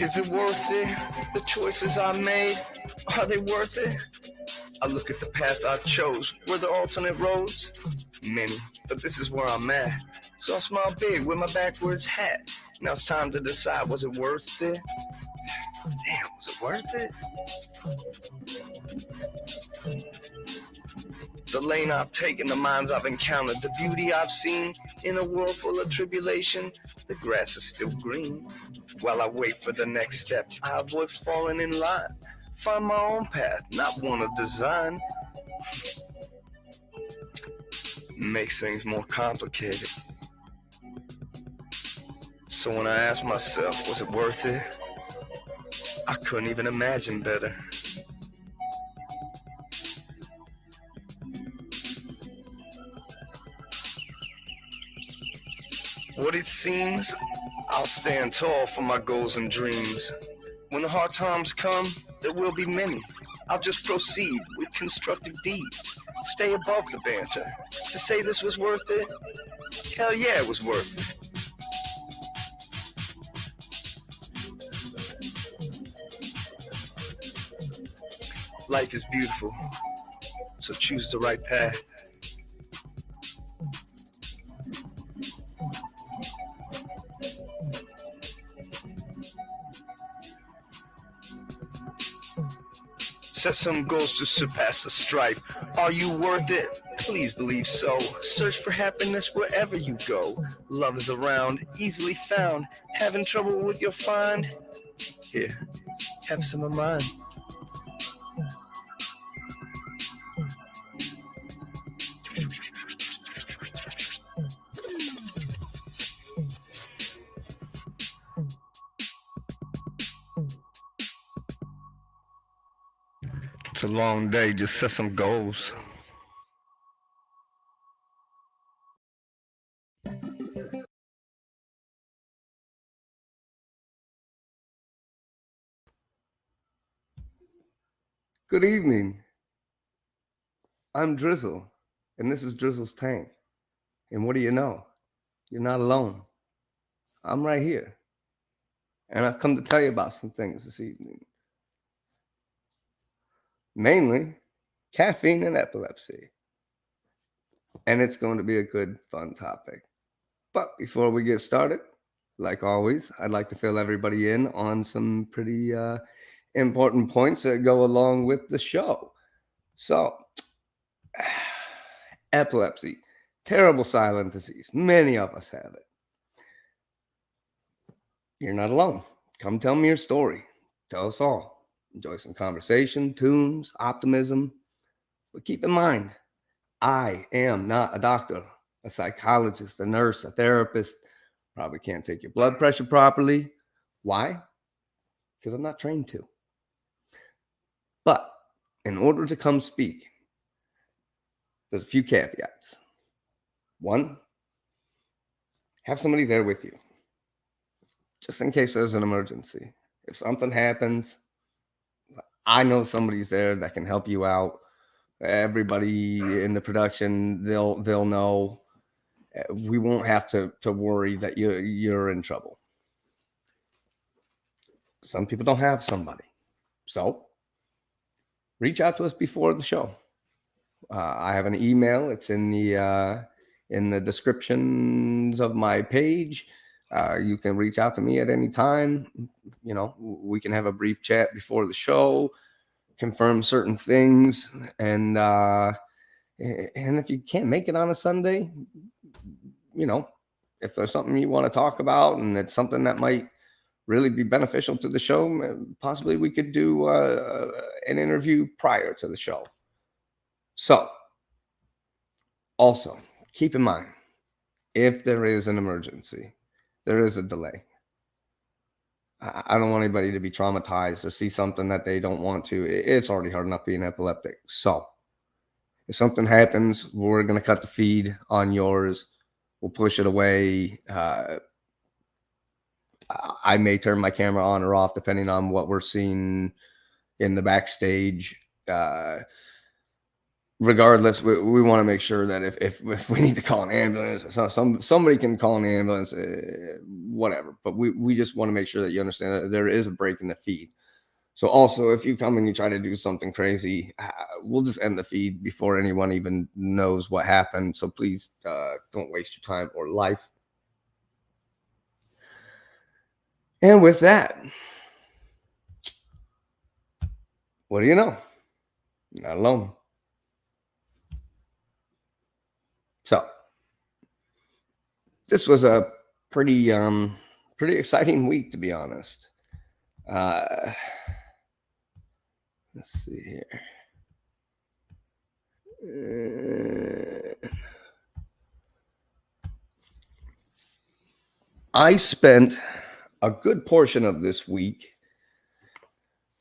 Is it worth it? The choices I made, are they worth it? I look at the path I chose. Were there alternate roads? Many, but this is where I'm at. So I smile big with my backwards hat. Now it's time to decide, was it worth it? Damn, was it worth it? The lane I've taken, the minds I've encountered, the beauty I've seen in a world full of tribulation. The grass is still green. While I wait for the next step, I avoid falling in line. Find my own path, not one of design. Makes things more complicated. So when I ask myself, was it worth it? I couldn't even imagine better. What it seems, I'll stand tall for my goals and dreams. When the hard times come, there will be many. I'll just proceed with constructive deeds. Stay above the banter. To say this was worth it? Hell yeah, it was worth it. Life is beautiful, so choose the right path. Set some goals to surpass the strife. Are you worth it? Please believe so. Search for happiness wherever you go. Love is around, easily found. Having trouble with your find? Here, have some of mine. It's a long day, just set some goals. Good evening. I'm Drizzle, and this is Drizzle's Tank. And what do you know? You're not alone. I'm right here. And I've come to tell you about some things this evening. Mainly, caffeine and epilepsy. And it's going to be a good, fun topic. But before we get started, like always, I'd like to fill everybody in on some pretty important points that go along with the show. So, epilepsy, terrible silent disease. Many of us have it. You're not alone. Come tell me your story. Tell us all. Enjoy some conversation, tunes, optimism. But keep in mind, I am not a doctor, a psychologist, a nurse, a therapist. Probably can't take your blood pressure properly. Why? Because I'm not trained to. But in order to come speak, there's a few caveats. One, have somebody there with you, just in case there's an emergency. If something happens, I know somebody's there that can help you out. Everybody in the production, they'll know. We won't have to worry that you're in trouble. Some people don't have somebody, so reach out to us before the show. I have an email. It's in the descriptions of my page. You can reach out to me at any time. You know, we can have a brief chat before the show, confirm certain things, and if you can't make it on a Sunday, you know, if there's something you want to talk about and it's something that might really be beneficial to the show, possibly we could do an interview prior to the show. So, also, keep in mind, if there is an emergency, there is a delay. I don't want anybody to be traumatized or see something that they don't want to. It's already hard enough being epileptic. So, if something happens, we're going to cut the feed on yours. We'll push it away. I may turn my camera on or off depending on what we're seeing in the backstage. regardless, we want to make sure that if we need to call an ambulance, or somebody can call an ambulance, whatever. But we just want to make sure that you understand that there is a break in the feed. So also, if you come and you try to do something crazy, we'll just end the feed before anyone even knows what happened. So please don't waste your time or life. And with that, what do you know? You're not alone. So this was a pretty exciting week, to be honest. Let's see here. I spent a good portion of this week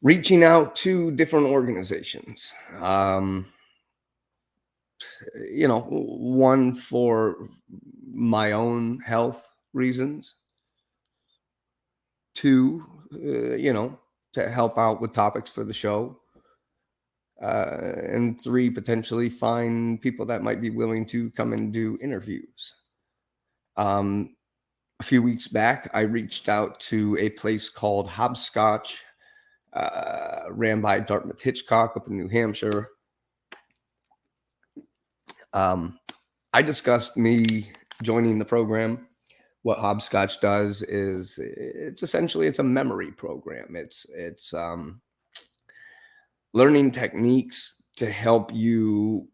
reaching out to different organizations. One for my own health reasons. Two, to help out with topics for the show. And three, potentially find people that might be willing to come and do interviews. A few weeks back, I reached out to a place called Hopscotch, ran by Dartmouth Hitchcock up in New Hampshire. I discussed me joining the program. What Hopscotch does is it's a memory program. It's learning techniques to help you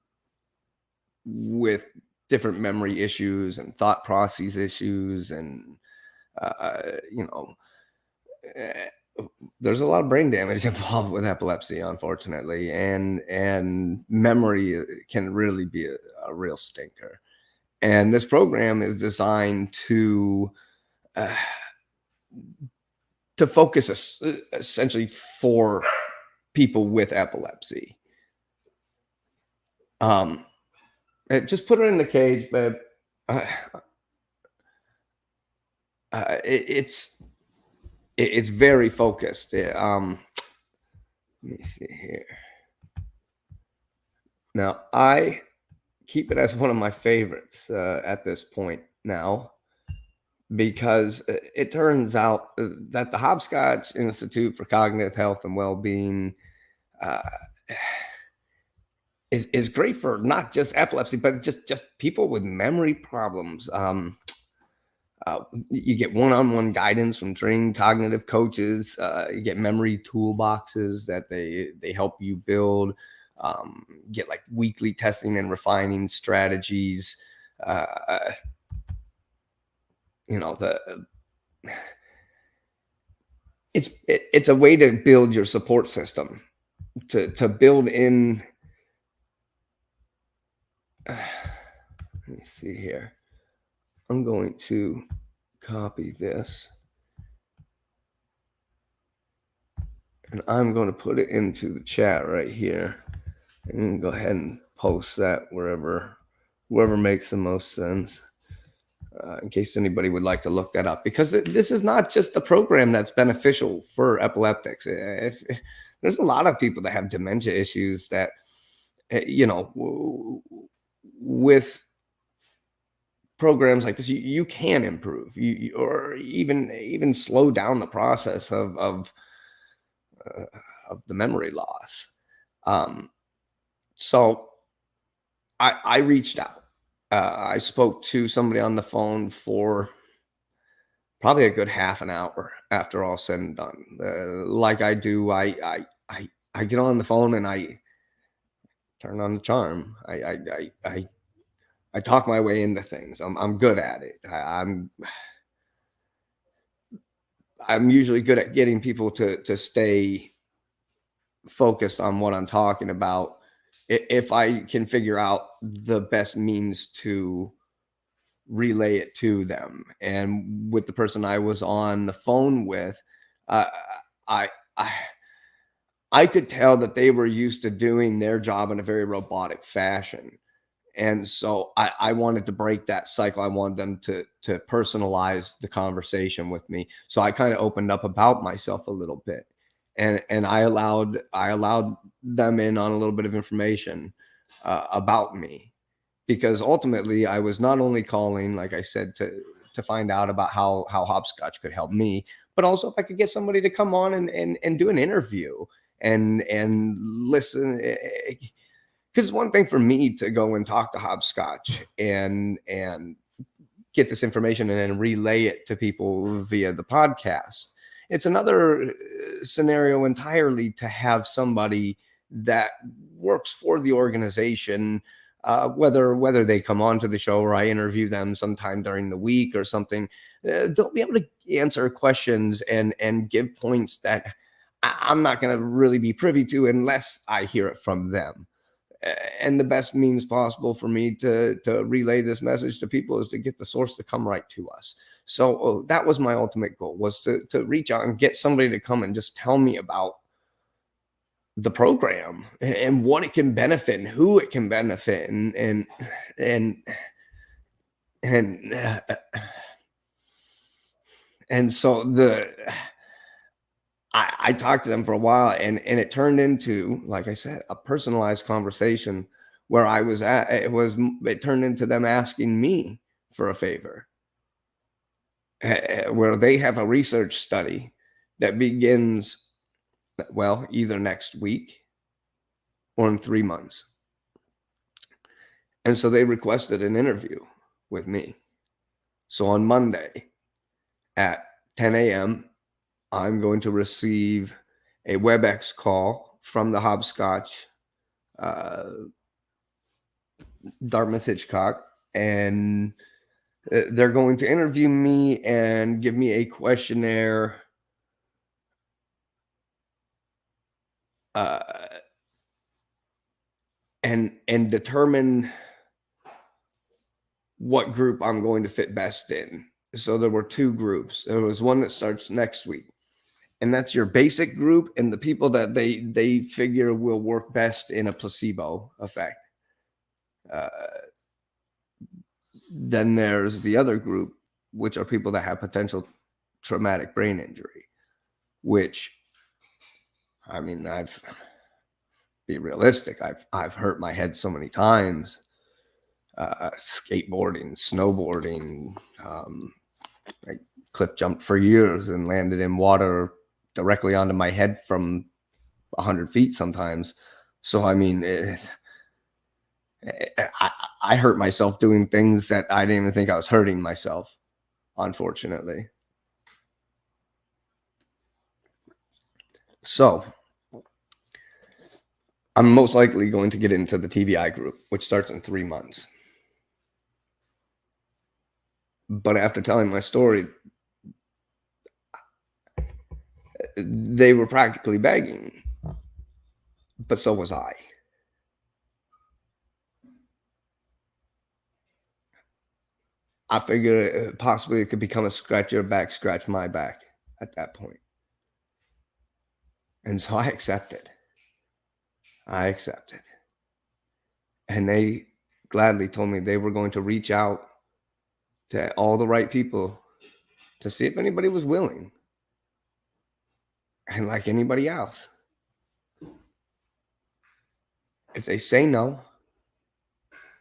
with different memory issues and thought process issues, and there's a lot of brain damage involved with epilepsy, unfortunately, and memory can really be a real stinker. And this program is designed to focus essentially for people with epilepsy. Just put her in the cage, babe. It's very focused. Let me see here. Now, I keep it as one of my favorites at this point now, because it turns out that the Hopscotch Institute for Cognitive Health and Well-Being is great for not just epilepsy, but just people with memory problems. You get one-on-one guidance from trained cognitive coaches. You get memory toolboxes that they help you build. Get like weekly testing and refining strategies. It's a way to build your support system, to build in. Let me see here. I'm going to copy this, and I'm going to put it into the chat right here, and go ahead and post that wherever makes the most sense, in case anybody would like to look that up, because this is not just a program that's beneficial for epileptics. There's a lot of people that have dementia issues that, with programs like this, you can improve, or even slow down the process of the memory loss. So I reached out. I spoke to somebody on the phone for probably a good half an hour after all said and done. Like I do, I get on the phone and I turn on the charm. I talk my way into things. I'm good at it. I'm usually good at getting people to stay focused on what I'm talking about, if I can figure out the best means to relay it to them. And with the person I was on the phone with, I could tell that they were used to doing their job in a very robotic fashion. And so I wanted to break that cycle. I wanted them to personalize the conversation with me. So I kind of opened up about myself a little bit, and I allowed them in on a little bit of information. about me, because ultimately I was not only calling, like I said, to find out about how hopscotch could help me, but also if I could get somebody to come on and do an interview and listen. Because one thing for me to go and talk to hopscotch and get this information and then relay it to people via the podcast. It's another scenario entirely to have somebody that works for the organization, whether they come onto the show or I interview them sometime during the week or something. They'll be able to answer questions and give points that I'm not going to really be privy to unless I hear it from them. And the best means possible for me to relay this message to people is to get the source to come right to us. So that was my ultimate goal, was to reach out and get somebody to come and just tell me about the program and what it can benefit and who it can benefit and and and so I talked to them for a while, and it turned into, like I said, a personalized conversation where I was at. It turned into them asking me for a favor, where they have a research study that begins, well, either next week or in 3 months. And so they requested an interview with me. So on Monday at 10 a.m., I'm going to receive a WebEx call from the Hopscotch Dartmouth Hitchcock, and they're going to interview me and give me a questionnaire and determine what group I'm going to fit best in. So there were two groups. There was one that starts next week, and that's your basic group and the people that they figure will work best in a placebo effect. Then there's the other group, which are people that have potential traumatic brain injury, which, I mean, be realistic. I've hurt my head so many times, skateboarding, snowboarding. I cliff jumped for years and landed in water directly onto my head from 100 feet sometimes. So, I mean, I hurt myself doing things that I didn't even think I was hurting myself, unfortunately. So I'm most likely going to get into the TBI group, which starts in 3 months. But after telling my story, they were practically begging, but so was I. I figured possibly it could become a scratch your back, scratch my back at that point. And so I accepted. And they gladly told me they were going to reach out to all the right people to see if anybody was willing. And like anybody else, if they say no,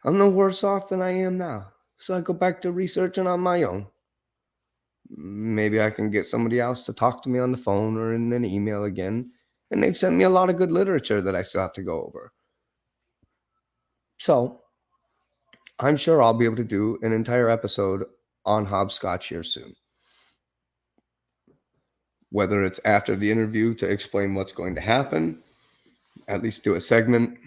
I'm no worse off than I am now. So I go back to researching on my own. Maybe I can get somebody else to talk to me on the phone or in an email again. And they've sent me a lot of good literature that I still have to go over. So I'm sure I'll be able to do an entire episode on hopscotch here soon. Whether it's after the interview to explain what's going to happen, at least do a segment.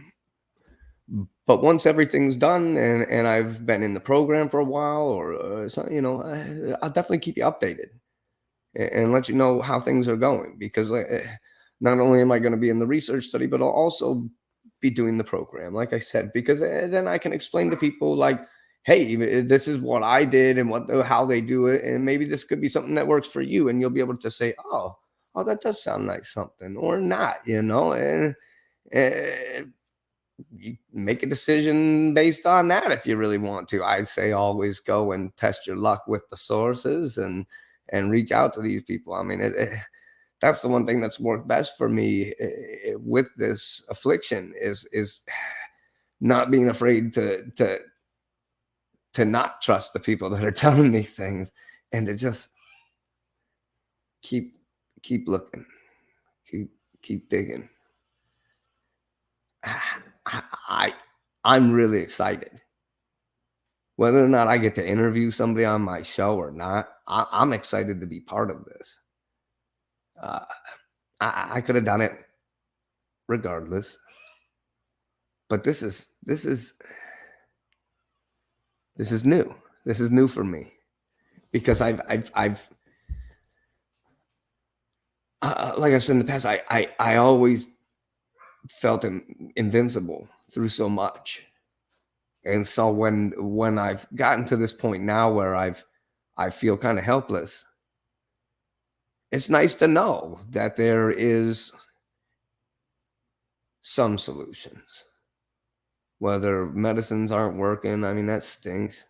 But once everything's done and I've been in the program for a while, or I'll definitely keep you updated and let you know how things are going, because not only am I going to be in the research study, but I'll also be doing the program, like I said, because then I can explain to people like, hey, this is what I did and how they do it, and maybe this could be something that works for you, and you'll be able to say, oh, that does sound like something, or not, and you make a decision based on that if you really want to. I'd say always go and test your luck with the sources and reach out to these people. I mean, that's the one thing that's worked best for me with this affliction is not being afraid to not trust the people that are telling me things, and to just keep looking, keep digging. I I'm really excited. Whether or not I get to interview somebody on my show or not, I'm excited to be part of this. Uh, I could have done it regardless, but this is new. This is new for me because I've like I said in the past, I always felt invincible through so much, and so when I've gotten to this point now where I feel kind of helpless, it's nice to know that there is some solutions. Whether medicines aren't working, I mean that stinks,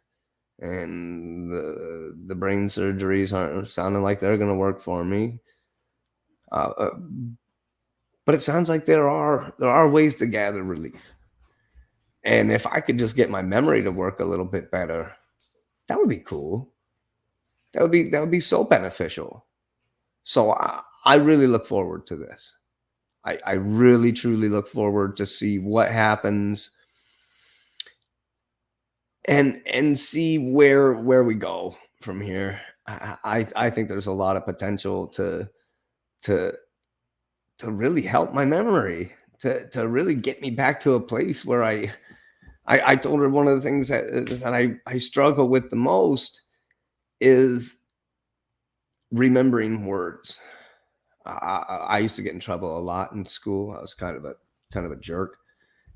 and the brain surgeries aren't sounding like they're going to work for me. Uh, uh, but it sounds like there are ways to gather relief, and if I could just get my memory to work a little bit better, that would be cool. That would be so beneficial. So I really look forward to this. I really truly look forward to see what happens and see where we go from here. I think there's a lot of potential to really help my memory, to really get me back to a place where I told her one of the things that I struggle with the most is remembering words. I used to get in trouble a lot in school. I was kind of a jerk.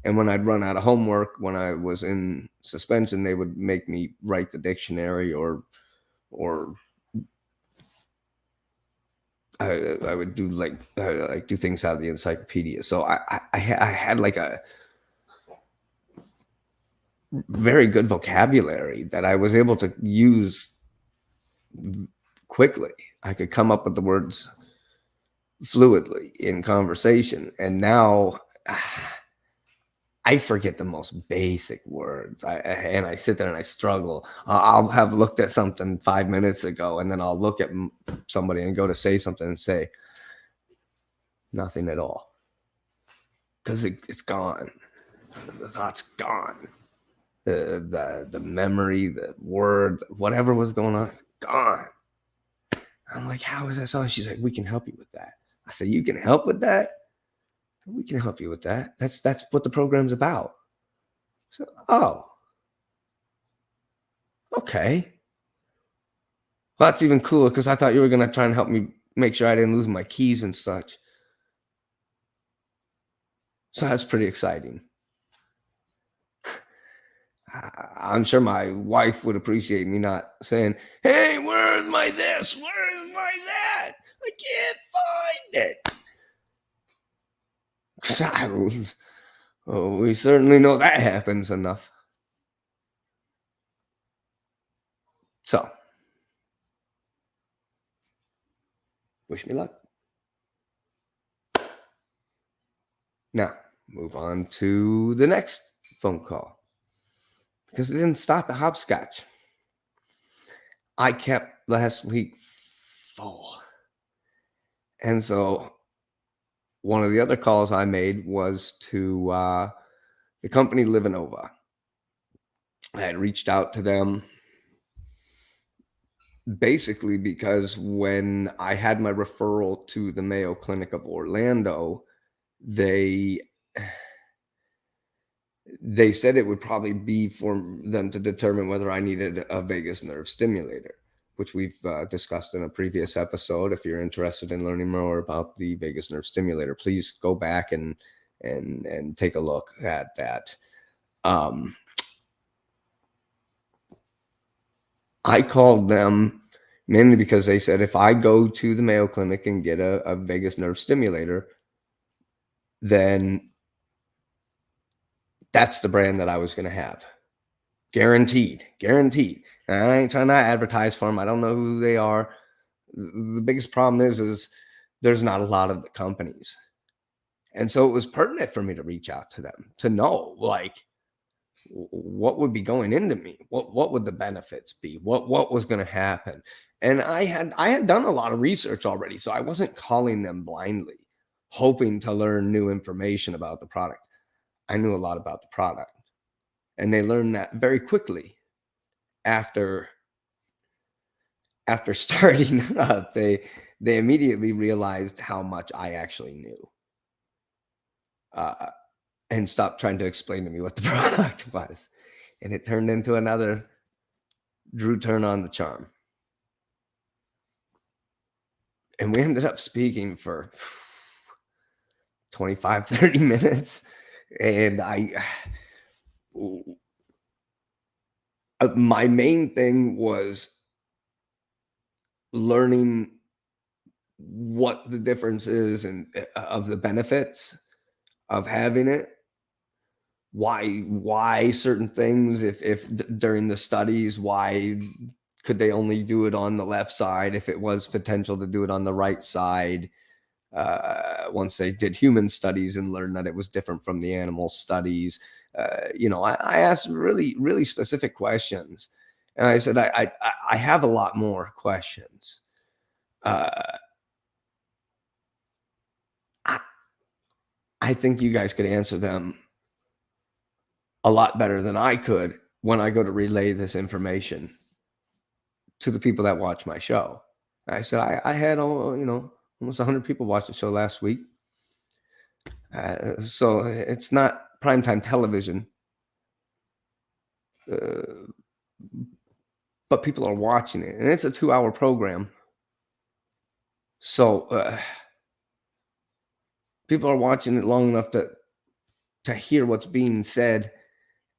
And when I'd run out of homework, when I was in suspension, they would make me write the dictionary, or I would do like do things out of the encyclopedia. So I had like a very good vocabulary that I was able to use quickly. I could come up with the words fluidly in conversation, and now I forget the most basic words. And I sit there and I struggle. I'll have looked at something 5 minutes ago, and then I'll look at somebody and go to say something and say nothing at all because it's gone. The thought's gone. The memory, the word, whatever was going on, it's gone. I'm like, how is that so? She's like, we can help you with that. I said, you can help with that? We can help you with that. That's what the program's about. So, oh, okay. Well, that's even cooler because I thought you were going to try and help me make sure I didn't lose my keys and such. So that's pretty exciting. I'm sure my wife would appreciate me not saying, hey, where's my this? Where's my that? I can't find it. Oh, we certainly know that happens enough. So, wish me luck. Now, move on to the next phone call because it didn't stop at hopscotch. I kept last week full. And so one of the other calls I made was to the company Livanova. I had reached out to them basically because when I had my referral to the Mayo Clinic of Orlando, they said it would probably be for them to determine whether I needed a vagus nerve stimulator, which we've discussed in a previous episode. If you're interested in learning more about the vagus nerve stimulator, please go back and take a look at that. I called them mainly because they said if I go to the Mayo Clinic and get a vagus nerve stimulator, then that's the brand that I was going to have. Guaranteed. And I ain't trying to advertise for them. I don't know who they are. The biggest problem is there's not a lot of the companies. And so it was pertinent for me to reach out to them to know, like, what would be going into me? What would the benefits be? What was going to happen? And I had done a lot of research already, so I wasn't calling them blindly, hoping to learn new information about the product. I knew a lot about the product, and they learned that very quickly after starting up. They immediately realized how much I actually knew, uh, and stopped trying to explain to me what the product was. And it turned into another Drew turn on the charm. And we ended up speaking for 25, 30 minutes. And my main thing was learning what the difference is and of the benefits of having it, why certain things, if during the studies, why could they only do it on the left side if it was potential to do it on the right side. Once they did human studies and learned that it was different from the animal studies, I asked really, really specific questions, and I said, I have a lot more questions. I, I think you guys could answer them a lot better than I could when I go to relay this information to the people that watch my show. I said, I had, almost 100 people watch the show last week. So it's not primetime television, but people are watching it, and it's a 2-hour program. So people are watching it long enough to hear what's being said.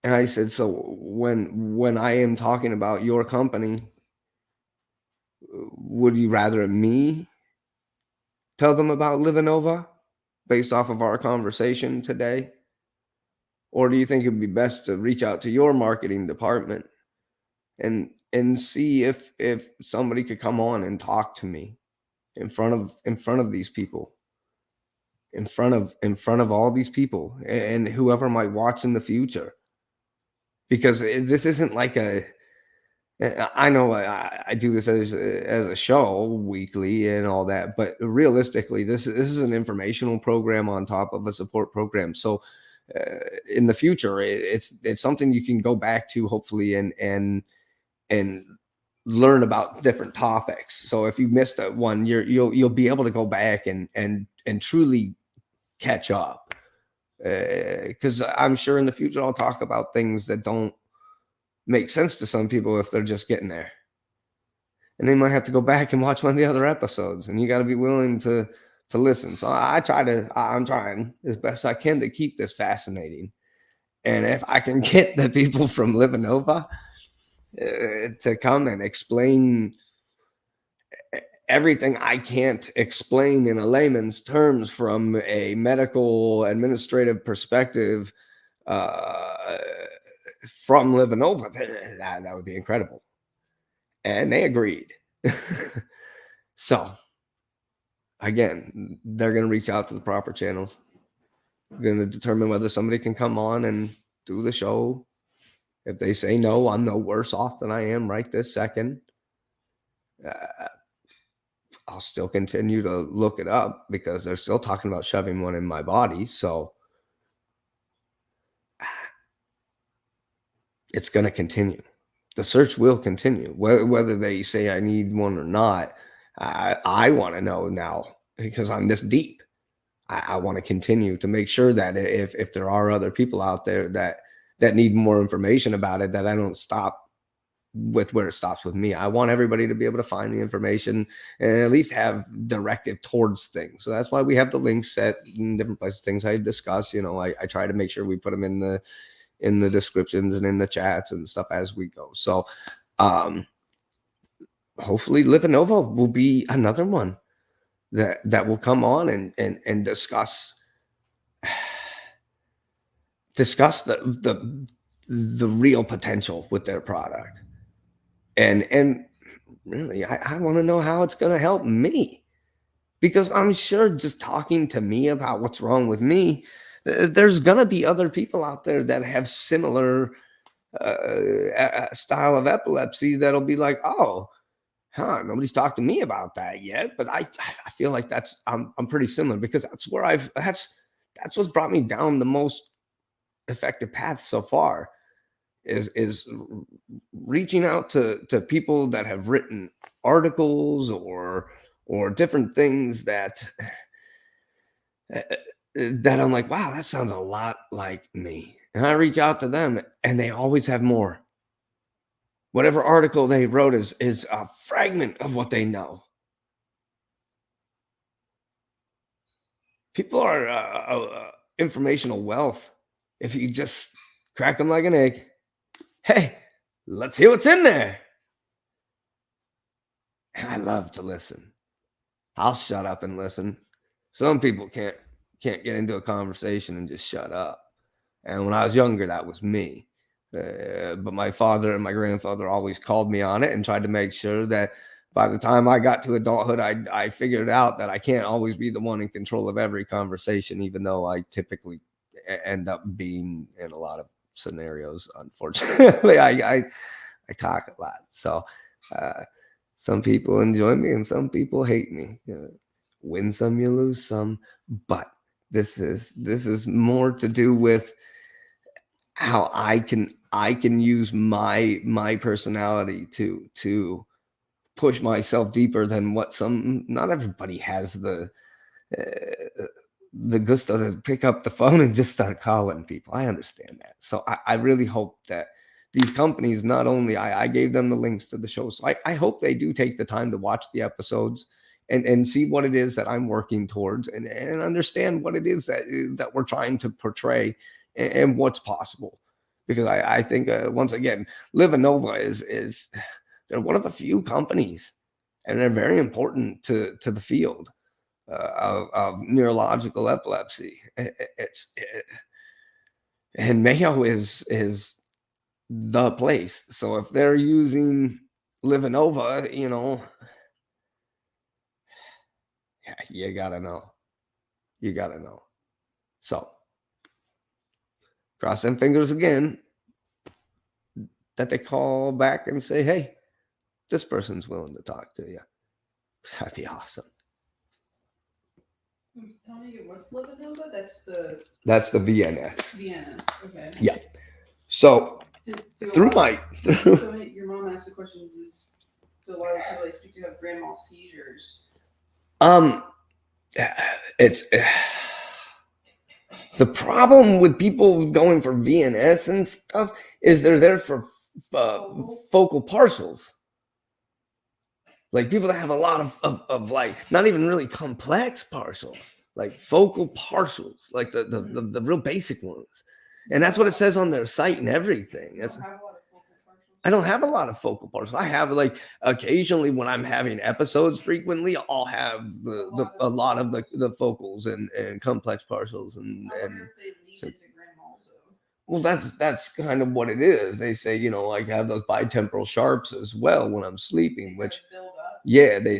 And I said, so when I am talking about your company, would you rather me tell them about Livanova based off of our conversation today? Or do you think it'd be best to reach out to your marketing department and see if somebody could come on and talk to me in front of these people, in front of all these people and whoever might watch in the future? Because this isn't like I know I do this as a show weekly and all that, but realistically, this is an informational program on top of a support program. So in the future, it's something you can go back to, hopefully, and learn about different topics. So if you missed that one, you'll be able to go back and truly catch up. Because I'm sure in the future I'll talk about things that don't make sense to some people if they're just getting there, and they might have to go back and watch one of the other episodes, and you got to be willing to listen. So I'm trying as best I can to keep this fascinating, and if I can get the people from Livanova to come and explain everything I can't explain in a layman's terms from a medical administrative perspective, from Livanova, that would be incredible. And they agreed. So again, they're going to reach out to the proper channels. We're going to determine whether somebody can come on and do the show. If they say no, I'm no worse off than I am right this second. I'll still continue to look it up because they're still talking about shoving one in my body. So it's going to continue. The search will continue. Whether they say I need one or not, I want to know now because I'm this deep. I want to continue to make sure that if there are other people out there that need more information about it, that I don't stop with where it stops with me. I want everybody to be able to find the information and at least have directive towards things. So that's why we have the links set in different places, things I discuss. I try to make sure we put them in the descriptions and in the chats and stuff as we go. So hopefully Livanova will be another one that will come on and discuss the real potential with their product. And really, I want to know how it's going to help me, because I'm sure just talking to me about what's wrong with me there's gonna be other people out there that have similar style of epilepsy that'll be like, oh, nobody's talked to me about that yet, but I feel like I'm pretty similar, because that's where that's what's brought me down the most effective path so far, is reaching out to people that have written articles or different things that that I'm like, wow, that sounds a lot like me. And I reach out to them, and they always have more. Whatever article they wrote is a fragment of what they know. People are informational wealth. If you just crack them like an egg, hey, let's hear what's in there. And I love to listen. I'll shut up and listen. Some people can't get into a conversation and just shut up. And when I was younger, that was me. But my father and my grandfather always called me on it and tried to make sure that by the time I got to adulthood, I figured out that I can't always be the one in control of every conversation, even though I typically end up being in a lot of scenarios. Unfortunately, I talk a lot. So some people enjoy me and some people hate me. Win some, you lose some. But this is more to do with how I can use my personality to push myself deeper than what not everybody has the gusto to pick up the phone and just start calling people. I understand that. So I really hope that these companies, not only I gave them the links to the show, so I hope they do take the time to watch the episodes and see what it is that I'm working towards, and understand what it is that we're trying to portray, and what's possible. Because I think once again, Livanova is they're one of a few companies, and they're very important to the field of neurological epilepsy. And Mayo is the place. So if they're using Livanova, you gotta know. You gotta know. So cross them fingers again that they call back and say, hey, this person's willing to talk to you. That'd be awesome. Tell me, what's Livanova? That's the VNS. VNS. Okay. Yeah. So through So your mom asked the question: do a lot of people I speak to have grand mal seizures? It's the problem with people going for VNS and stuff is they're there for focal partials. Like people that have a lot of like not even really complex partials, like focal partials, like the real basic ones. And that's what it says on their site and everything. I don't have a lot of focal partials. I have like occasionally when I'm having episodes frequently, I'll have a lot of the focals and complex partials and well, that's kind of what it is. They say, like have those bitemporal sharps as well when I'm sleeping, which yeah, they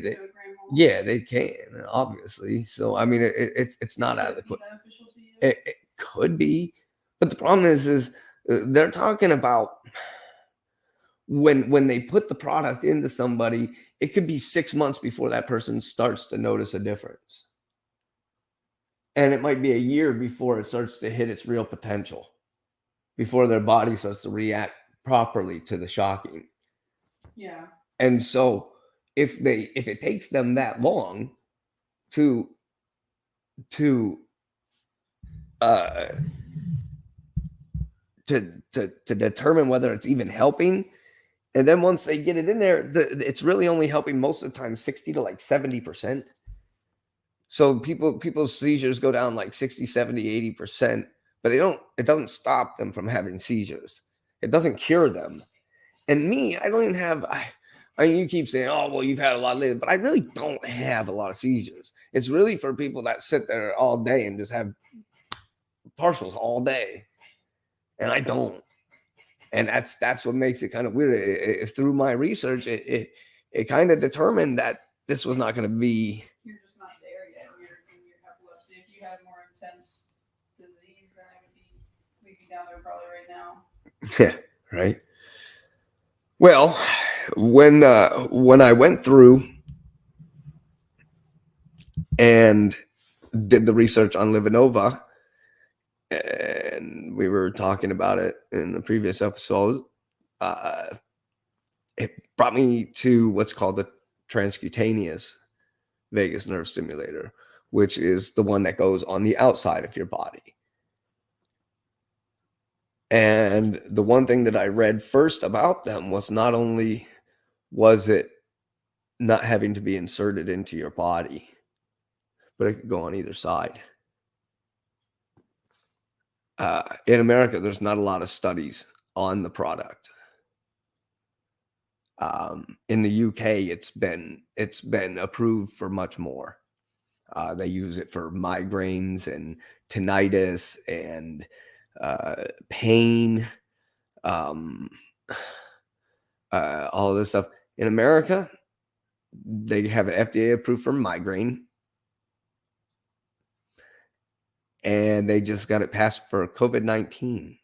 can, obviously. So I mean, it's not adequate. It could be, but the problem is they're talking about when they put the product into somebody, it could be 6 months before that person starts to notice a difference, and it might be a year before it starts to hit its real potential, before their body starts to react properly to the shocking. Yeah. And so if it takes them that long to determine whether it's even helping, and then once they get it in there, it's really only helping most of the time 60 to like 70%. So people's seizures go down like 60, 70, 80%, but it doesn't stop them from having seizures. It doesn't cure them. And me, I don't even have, I mean, you keep saying, oh, well, you've had a lot lately, but I really don't have a lot of seizures. It's really for people that sit there all day and just have partials all day. And I don't. And that's what makes it kind of weird. If through my research, it kind of determined that this was not going to be. You're just not there yet. You're in your epilepsy. If you had more intense disease, down there probably right now. Yeah, right. Well, when I went through and did the research on Livanova, and we were talking about it in the previous episode, it brought me to what's called the transcutaneous vagus nerve stimulator, which is the one that goes on the outside of your body. And the one thing that I read first about them was not only was it not having to be inserted into your body, but it could go on either side. In America, there's not a lot of studies on the product. In the UK, it's been approved for much more. They use it for migraines and tinnitus and pain, all this stuff. In America, they have an FDA approved for migraine, and they just got it passed for COVID-19.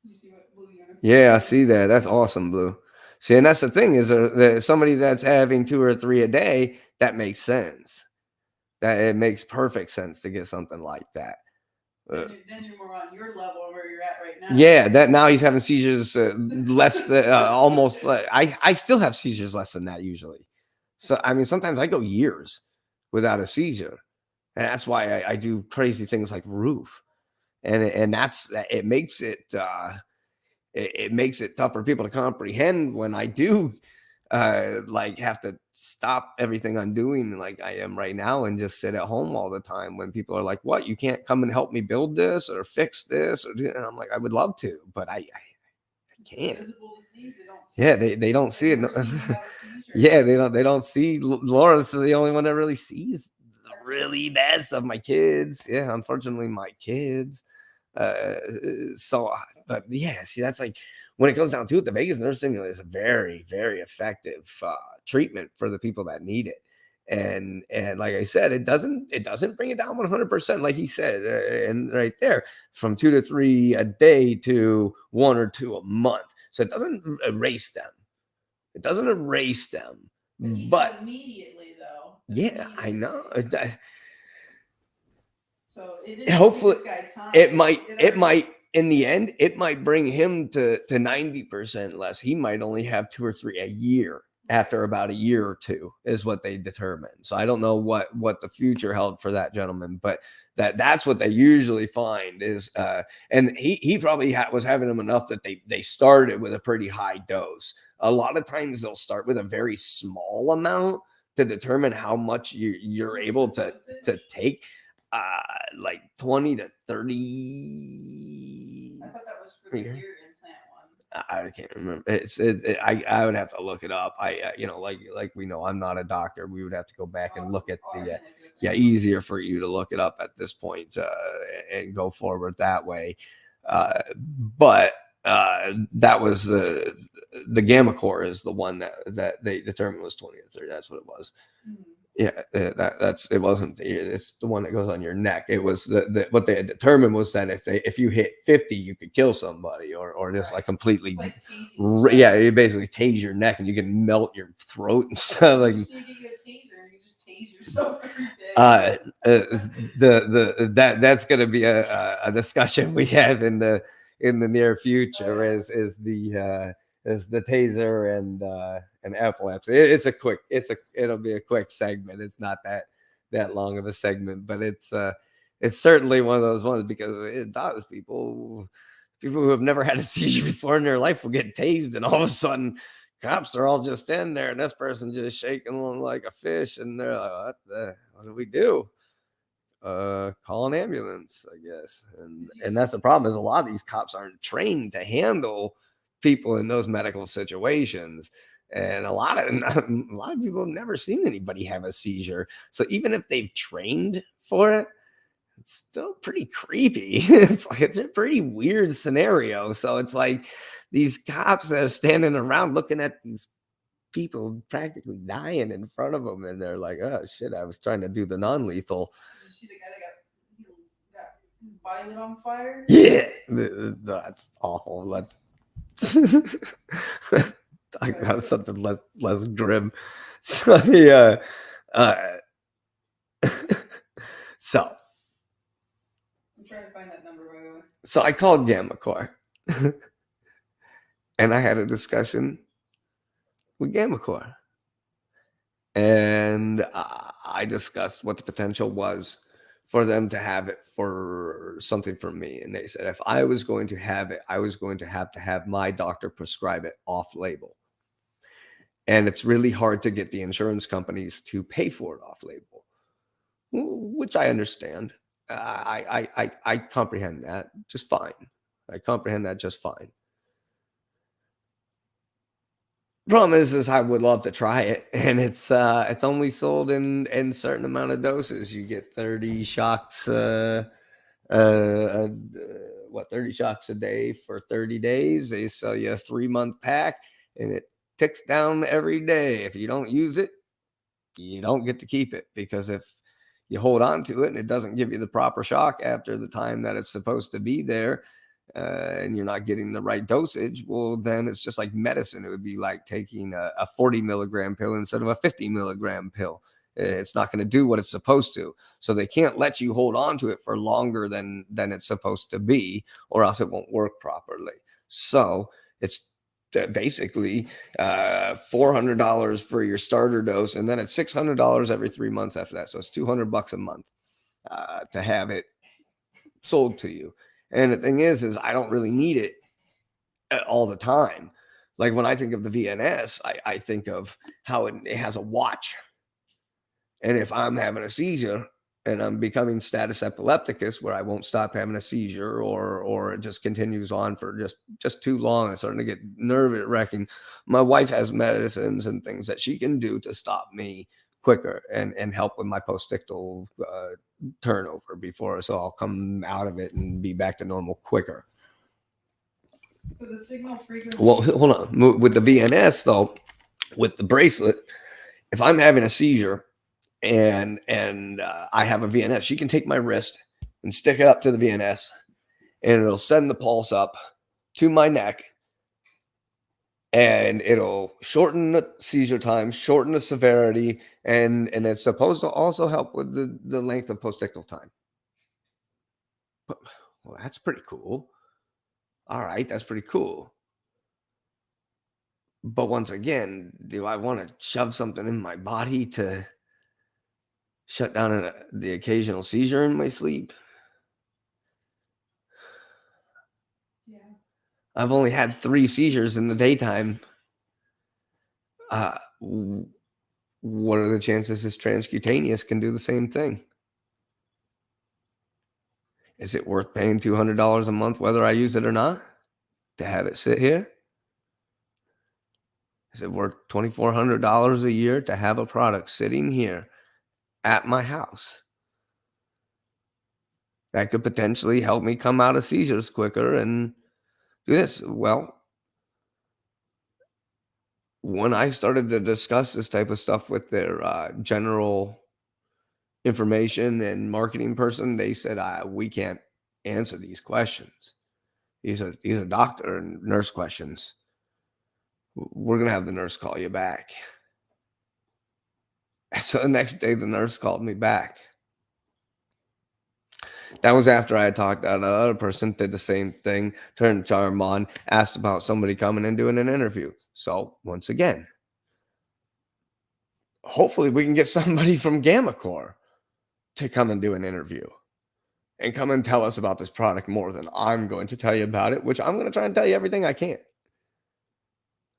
You see what Blue unicorn? Yeah, I see that. That's awesome, Blue. See, and that's the thing is somebody that's having 2 or 3 a day, that makes sense. That it makes perfect sense to get something like that. Then you're more on your level where you're at right now. Yeah, that now he's having seizures less than almost. I still have seizures less than that usually. So I mean, sometimes I go years without a seizure, and that's why I do crazy things like roof, and that's it makes it. It makes it tough for people to comprehend when I do like have to stop everything I'm doing like I am right now and just sit at home all the time when people are like, what, you can't come and help me build this or fix this? And I'm like, I would love to, but I can't. Visible disease, they don't see Yeah, it. they don't see it. Never seen you have a seizure. Yeah, they don't see. Laura's the only one that really sees the really bad stuff. My kids. Yeah, unfortunately, my kids. But yeah, see, that's like when it comes down to it, the vagus nerve stimulator is a very, very effective treatment for the people that need it. And like I said, it doesn't bring it down 100%, like he said, and right there, from 2 to 3 a day to 1 or 2 a month. So it doesn't erase them. It doesn't erase them. But immediately though. Yeah, I know. So it Hopefully, this guy time. it might in the end, it might bring him to 90% less. He might only have 2 or 3 a year after about a year or 2 is what they determine. So I don't know what the future held for that gentleman, but that's what they usually find is, and he probably was having them enough that they started with a pretty high dose. A lot of times they'll start with a very small amount to determine how much you're able to take. Like 20 to 30. I thought that was for the ear implant one. I can't remember. I would have to look it up. Like we know, I'm not a doctor. We would have to go back and look at the. Easier for you to look it up at this point and go forward that way. But that was the gamma core is the one that they determined was 20 to 30. That's what it was. Mm-hmm. Yeah, that's it wasn't it's the one that goes on your neck. It was what they had determined was that if you hit 50 you could kill somebody or just like completely you basically tase your neck and you can melt your throat and stuff like. You get you a taser and you just tase yourself every day. That's going to be a discussion we have in the near future is the taser and epilepsy. It'll be a quick segment. It's not that long of a segment, but it's certainly one of those ones because it does people who have never had a seizure before in their life will get tased, and all of a sudden cops are all just in there and this person just shaking like a fish, and they're like, what do we do? Call an ambulance, I guess. And that's the problem is a lot of these cops aren't trained to handle people in those medical situations. And a lot of people have never seen anybody have a seizure. So even if they've trained for it, it's still pretty creepy. It's a pretty weird scenario. So it's like these cops that are standing around looking at these people practically dying in front of them, and they're like, "Oh shit, I was trying to do the non-lethal." Did you see the guy that got his body lit on fire? Yeah, that's awful. Let's talk about something less grim. So so I'm trying to find that number, by the way. so I called GammaCore, and I had a discussion with GammaCore, and I discussed what the potential was for them to have it for something for me. And they said if I was going to have it, I was going to have my doctor prescribe it off label. And it's really hard to get the insurance companies to pay for it off label, which I understand. I comprehend that just fine. I comprehend that just fine. Problem is I would love to try it, and it's only sold in certain amount of doses. You get 30 shocks, what 30 shocks a day for 30 days. They sell you a 3-month pack, and it ticks down every day. If you don't use it, you don't get to keep it, because if you hold on to it and it doesn't give you the proper shock after the time that it's supposed to be there, and you're not getting the right dosage, well, then it's just like medicine. It would be like taking a 40 milligram pill instead of a 50 milligram pill. It's not going to do what it's supposed to. So they can't let you hold on to it for longer than it's supposed to be, or else it won't work properly. So it's basically $400 for your starter dose, and then it's $600 every 3 months after that. So it's $200 a month to have it sold to you. And the thing is I don't really need it all the time. Like when I think of the VNS, I think of how it has a watch. And if I'm having a seizure and I'm becoming status epilepticus, where I won't stop having a seizure, or it just continues on for just too long, I'm starting to get nerve wracking. My wife has medicines and things that she can do to stop me quicker and help with my postictal turnover before, so I'll come out of it and be back to normal quicker. So the signal frequency. Well, hold on. With the VNS though, with the bracelet, if I'm having a seizure and I have a VNS, she can take my wrist and stick it up to the VNS, and it'll send the pulse up to my neck, and it'll shorten the seizure time, shorten the severity, and it's supposed to also help with the length of postictal time. Well, that's pretty cool. All right, that's pretty cool. But once again, do I want to shove something in my body to shut down the occasional seizure in my sleep? Yeah. I've only had 3 seizures in the daytime. What are the chances this transcutaneous can do the same thing? Is it worth paying $200 a month, whether I use it or not, to have it sit here? Is it worth $2,400 a year to have a product sitting here at my house that could potentially help me come out of seizures quicker and do this? Well, when I started to discuss this type of stuff with their general information and marketing person, they said, we can't answer these questions. These are doctor and nurse questions. We're going to have the nurse call you back. So the next day, the nurse called me back. That was after I had talked to another person, did the same thing, turned the charm on, asked about somebody coming and doing an interview. So once again, hopefully we can get somebody from GammaCore to come and do an interview and come and tell us about this product more than I'm going to tell you about it, which I'm going to try and tell you everything I can.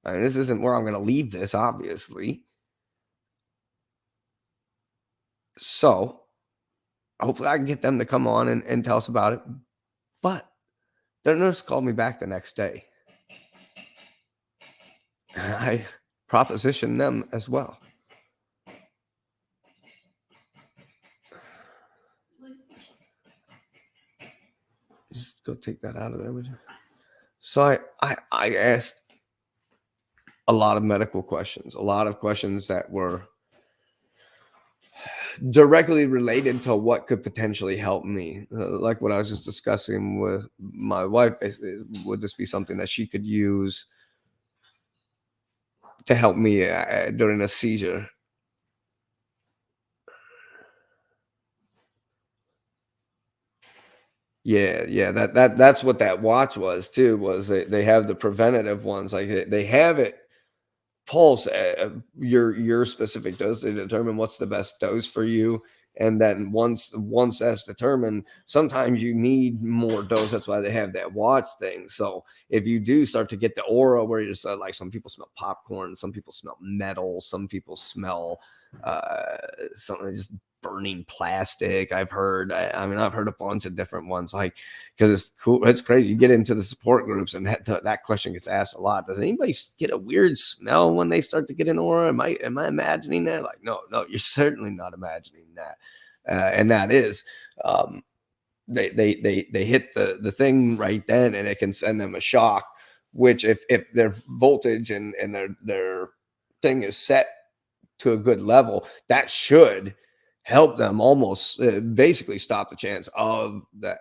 I mean, this isn't where I'm going to leave this, obviously. So hopefully I can get them to come on and tell us about it. But their nurse called me back the next day. And I propositioned them as well. Just go take that out of there, would you? So I asked a lot of medical questions, a lot of questions that were directly related to what could potentially help me. Like what I was just discussing with my wife, basically, would this be something that she could use to help me during a seizure? Yeah, that's what that watch was too. Was they have the preventative ones, like they have it pulse your specific dose. They determine what's the best dose for you, and then once that's determined, sometimes you need more dose. That's why they have that watch thing. So if you do start to get the aura where you're just like, some people smell popcorn, some people smell metal, some people smell something just burning plastic. I've heard, I mean, I've heard a bunch of different ones, like, because it's cool. It's crazy. You get into the support groups, and that question gets asked a lot. Does anybody get a weird smell when they start to get an aura? Am I imagining that? Like, no, you're certainly not imagining that. And that is, um, they hit the thing right then, and it can send them a shock. Which, if their voltage and their thing is set to a good level, that should help them almost basically stop the chance of the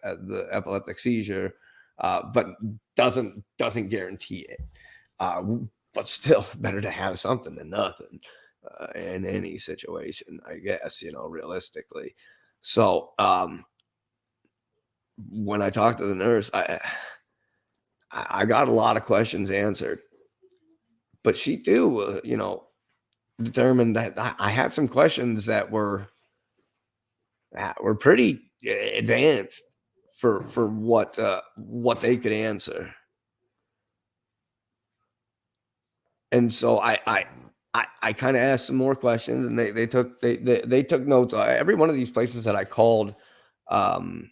epileptic seizure, but doesn't guarantee it. Uh, but still, better to have something than nothing in any situation, I guess, realistically. So when I talked to the nurse, I got a lot of questions answered, but she too, determined that I had some questions that were pretty advanced for what they could answer. And so I kind of asked some more questions, and they took notes. Every one of these places that I called um,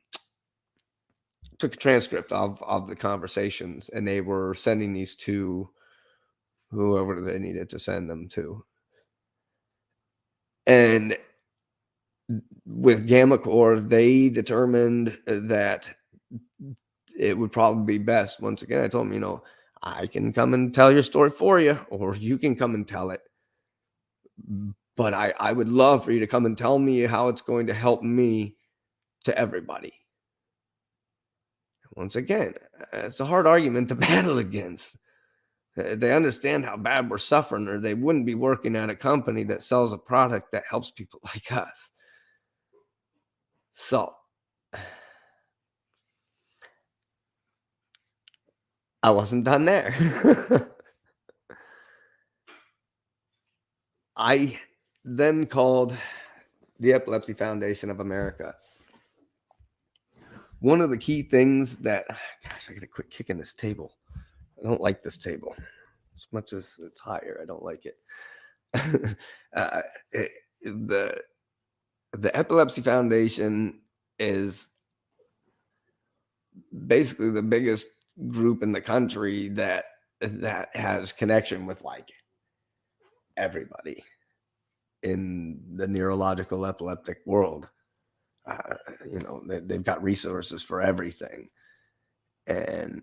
took a transcript of the conversations, and they were sending these to whoever they needed to send them to. And with Gamma Core, they determined that it would probably be best. Once again, I told them, I can come and tell your story for you, or you can come and tell it. But I would love for you to come and tell me how it's going to help me to everybody. Once again, it's a hard argument to battle against. They understand how bad we're suffering, or they wouldn't be working at a company that sells a product that helps people like us. So I wasn't done there. I then called the Epilepsy Foundation of America. One of the key things that, gosh, I got to quit kicking this table. I don't like this table as much as it's higher. I don't like it. uh, it the Epilepsy Foundation is basically the biggest group in the country that has connection with like everybody in the neurological epileptic world. They've got resources for everything. And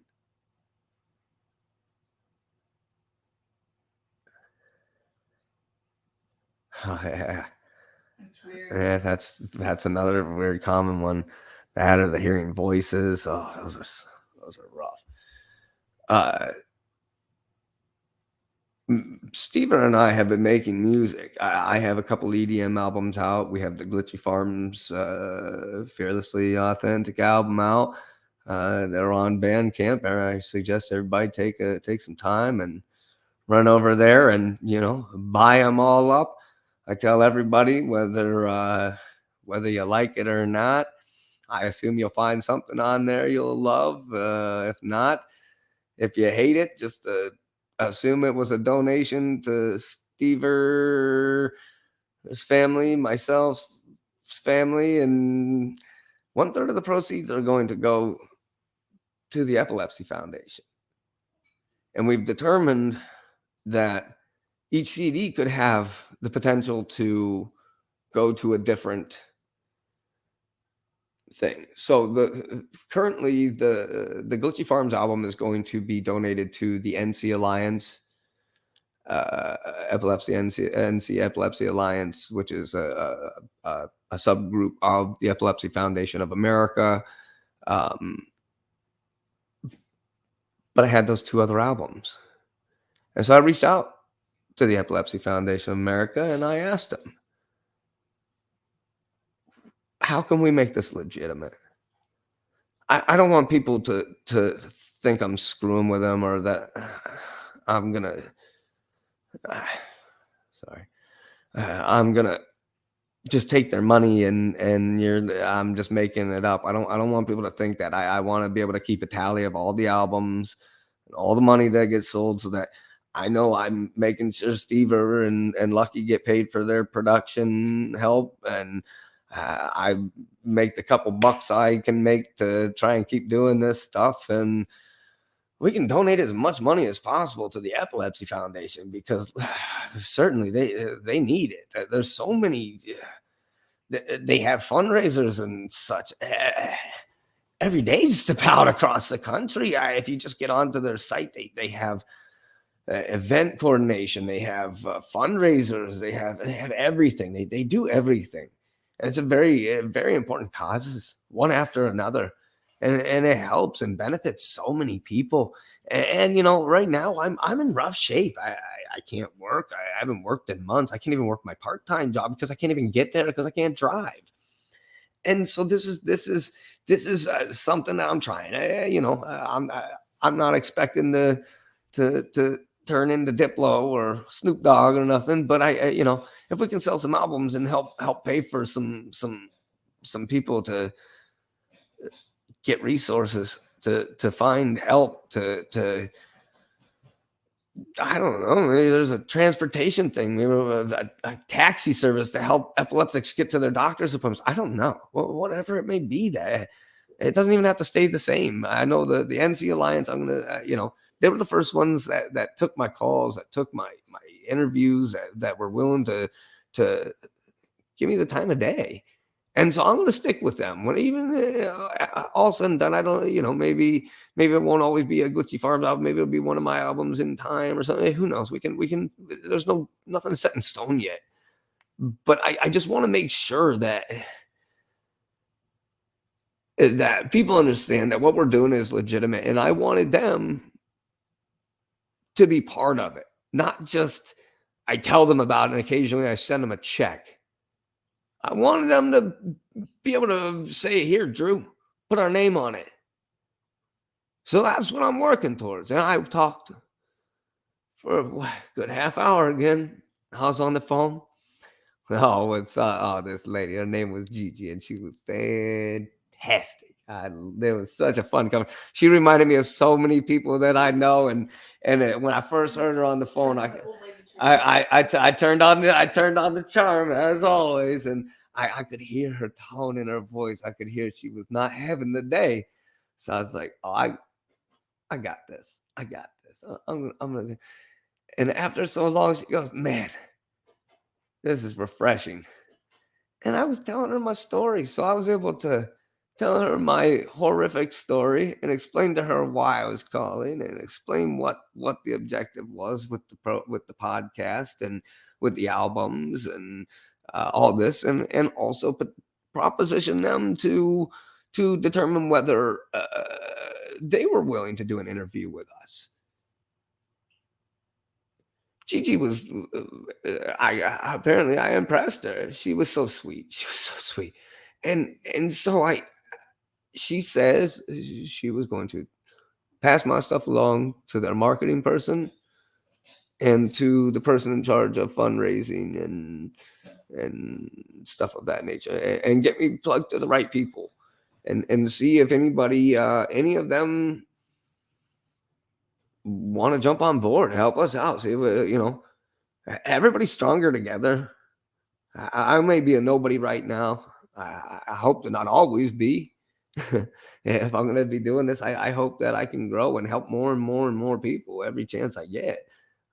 yeah, That's weird. yeah, that's another very common one. That, or the hearing voices. Oh, those are rough. Steven and I have been making music. I have a couple EDM albums out. We have the Glitchy Farms Fearlessly Authentic album out. They're on Bandcamp. I suggest everybody take some time and run over there and buy them all up. I tell everybody, whether you like it or not, I assume you'll find something on there you'll love. If not, if you hate it, just assume it was a donation to Stever's family, myself's family, and 1/3 of the proceeds are going to go to the Epilepsy Foundation. And we've determined that each CD could have the potential to go to a different thing. So currently the Glitchy Farms album is going to be donated to the NC Alliance. Epilepsy, NC Epilepsy Alliance, which is a subgroup of the Epilepsy Foundation of America. But I had those 2 other albums. And so I reached out to the Epilepsy Foundation of America and I asked them, how can we make this legitimate? I don't want people to think I'm screwing with them or that I'm gonna sorry. I'm gonna just take their money and I'm just making it up. I don't want people to think that. I want to be able to keep a tally of all the albums and all the money that gets sold so that I know I'm making sure Steve and Lucky get paid for their production help, and I make the couple bucks I can make to try and keep doing this stuff, and we can donate as much money as possible to the Epilepsy Foundation because certainly they need it. There's so many. They have fundraisers and such every day just about across the country. If you just get onto their site, they have event coordination, they have fundraisers, they have everything. They do everything, and it's a very important causes, one after another, and it helps and benefits so many people. And you know, right now I'm in rough shape. I can't work. I haven't worked in months. I can't even work my part-time job because I can't even get there because I can't drive. And so this is something that I'm trying. I'm not expecting to turn into Diplo or Snoop Dogg or nothing, but if we can sell some albums and help pay for some people to get resources to find help to I don't know. Maybe there's a transportation thing, maybe a taxi service to help epileptics get to their doctor's appointments. I don't know. Whatever it may be, that it doesn't even have to stay the same. I know the NC Alliance. I'm gonna, they were the first ones that took my calls, that took my interviews, that were willing to give me the time of day. And so I'm going to stick with them. When even all said and done, I don't, maybe it won't always be a Glitchy Farms album. Maybe it'll be one of my albums in time or something. Who knows? We can. There's nothing set in stone yet. But I just want to make sure that people understand that what we're doing is legitimate, and I wanted them to be part of it, not just I tell them about it and occasionally I send them a check. I wanted them to be able to say, here, Drew, put our name on it. So that's what I'm working towards. And I've talked for a good half hour again. I was on the phone. Oh, this lady, her name was Gigi, and she was fantastic. There was such a fun conversation. She reminded me of so many people that I know, and when I first heard her on the phone, I turned on the charm as always, and I could hear her tone in her voice. I could hear she was not having the day. So I was like, oh, I got this. I got this. I'm gonna. And after so long, she goes, man, this is refreshing. And I was telling her my story, so I was able to tell her my horrific story and explain to her why I was calling and explain what the objective was with the podcast and with the albums and all this, and also proposition them to determine whether they were willing to do an interview with us. Gigi was, apparently I impressed her. She was so sweet. She was so sweet. And so she says she was going to pass my stuff along to their marketing person and to the person in charge of fundraising and stuff of that nature, and get me plugged to the right people and see if anybody, any of them want to jump on board, help us out. See, everybody's stronger together. I may be a nobody right now. I hope to not always be. If I'm going to be doing this, I hope that I can grow and help more and more and more people every chance I get.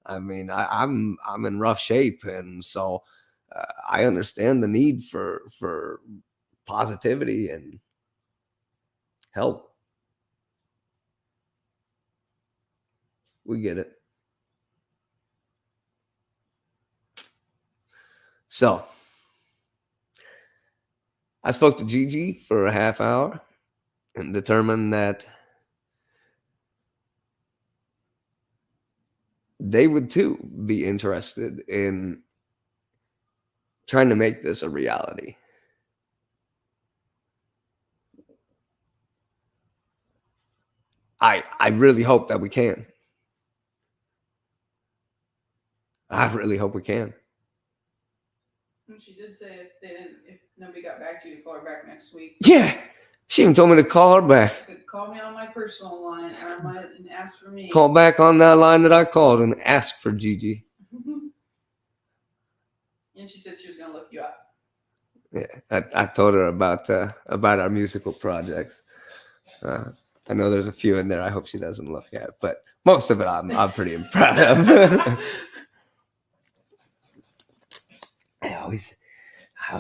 I mean, I'm in rough shape, and so I understand the need for positivity and help. We get it. So I spoke to Gigi for a half hour and determined that they would too be interested in trying to make this a reality. I really hope that we can. I really hope we can. And she did say if nobody got back to you, to call her back next week. Yeah. She even told me to call her back. Call me on my personal line and ask for me. Call back on that line that I called and ask for Gigi. And she said she was going to look you up. Yeah, I told her about our musical projects. I know there's a few in there I hope she doesn't look at, but most of it I'm pretty proud of. I always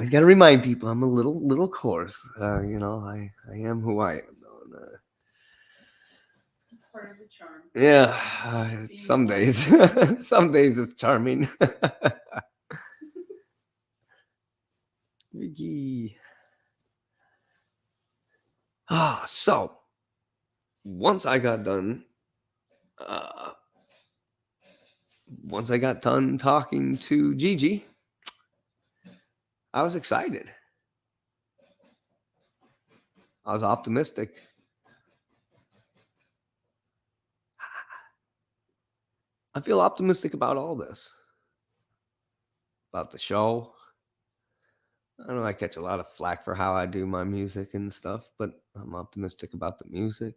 got to remind people I'm a little coarse. You know, I am who I am. It's part of the charm. Yeah, some days, some days it's charming. Vicky. So once I got done talking to Gigi, I was excited. I was optimistic. I feel optimistic about all this. About the show. I know I catch a lot of flack for how I do my music and stuff, but I'm optimistic about the music.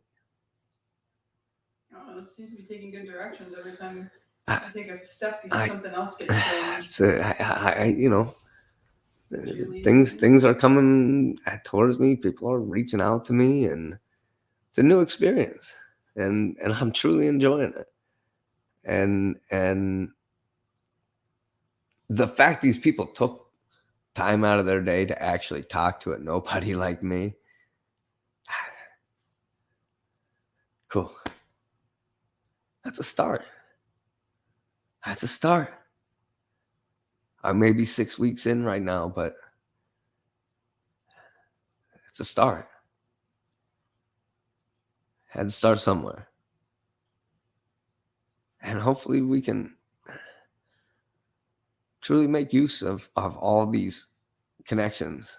I don't know, it seems to be taking good directions every time you take a step, something else gets changed. You know, things are coming towards me. People are reaching out to me, and it's a new experience, and I'm truly enjoying it. And the fact these people took time out of their day to actually talk to a nobody like me, cool. That's a start. That's a start. I may be 6 weeks in right now, but it's a start. Had to start somewhere. And hopefully we can truly make use of all these connections.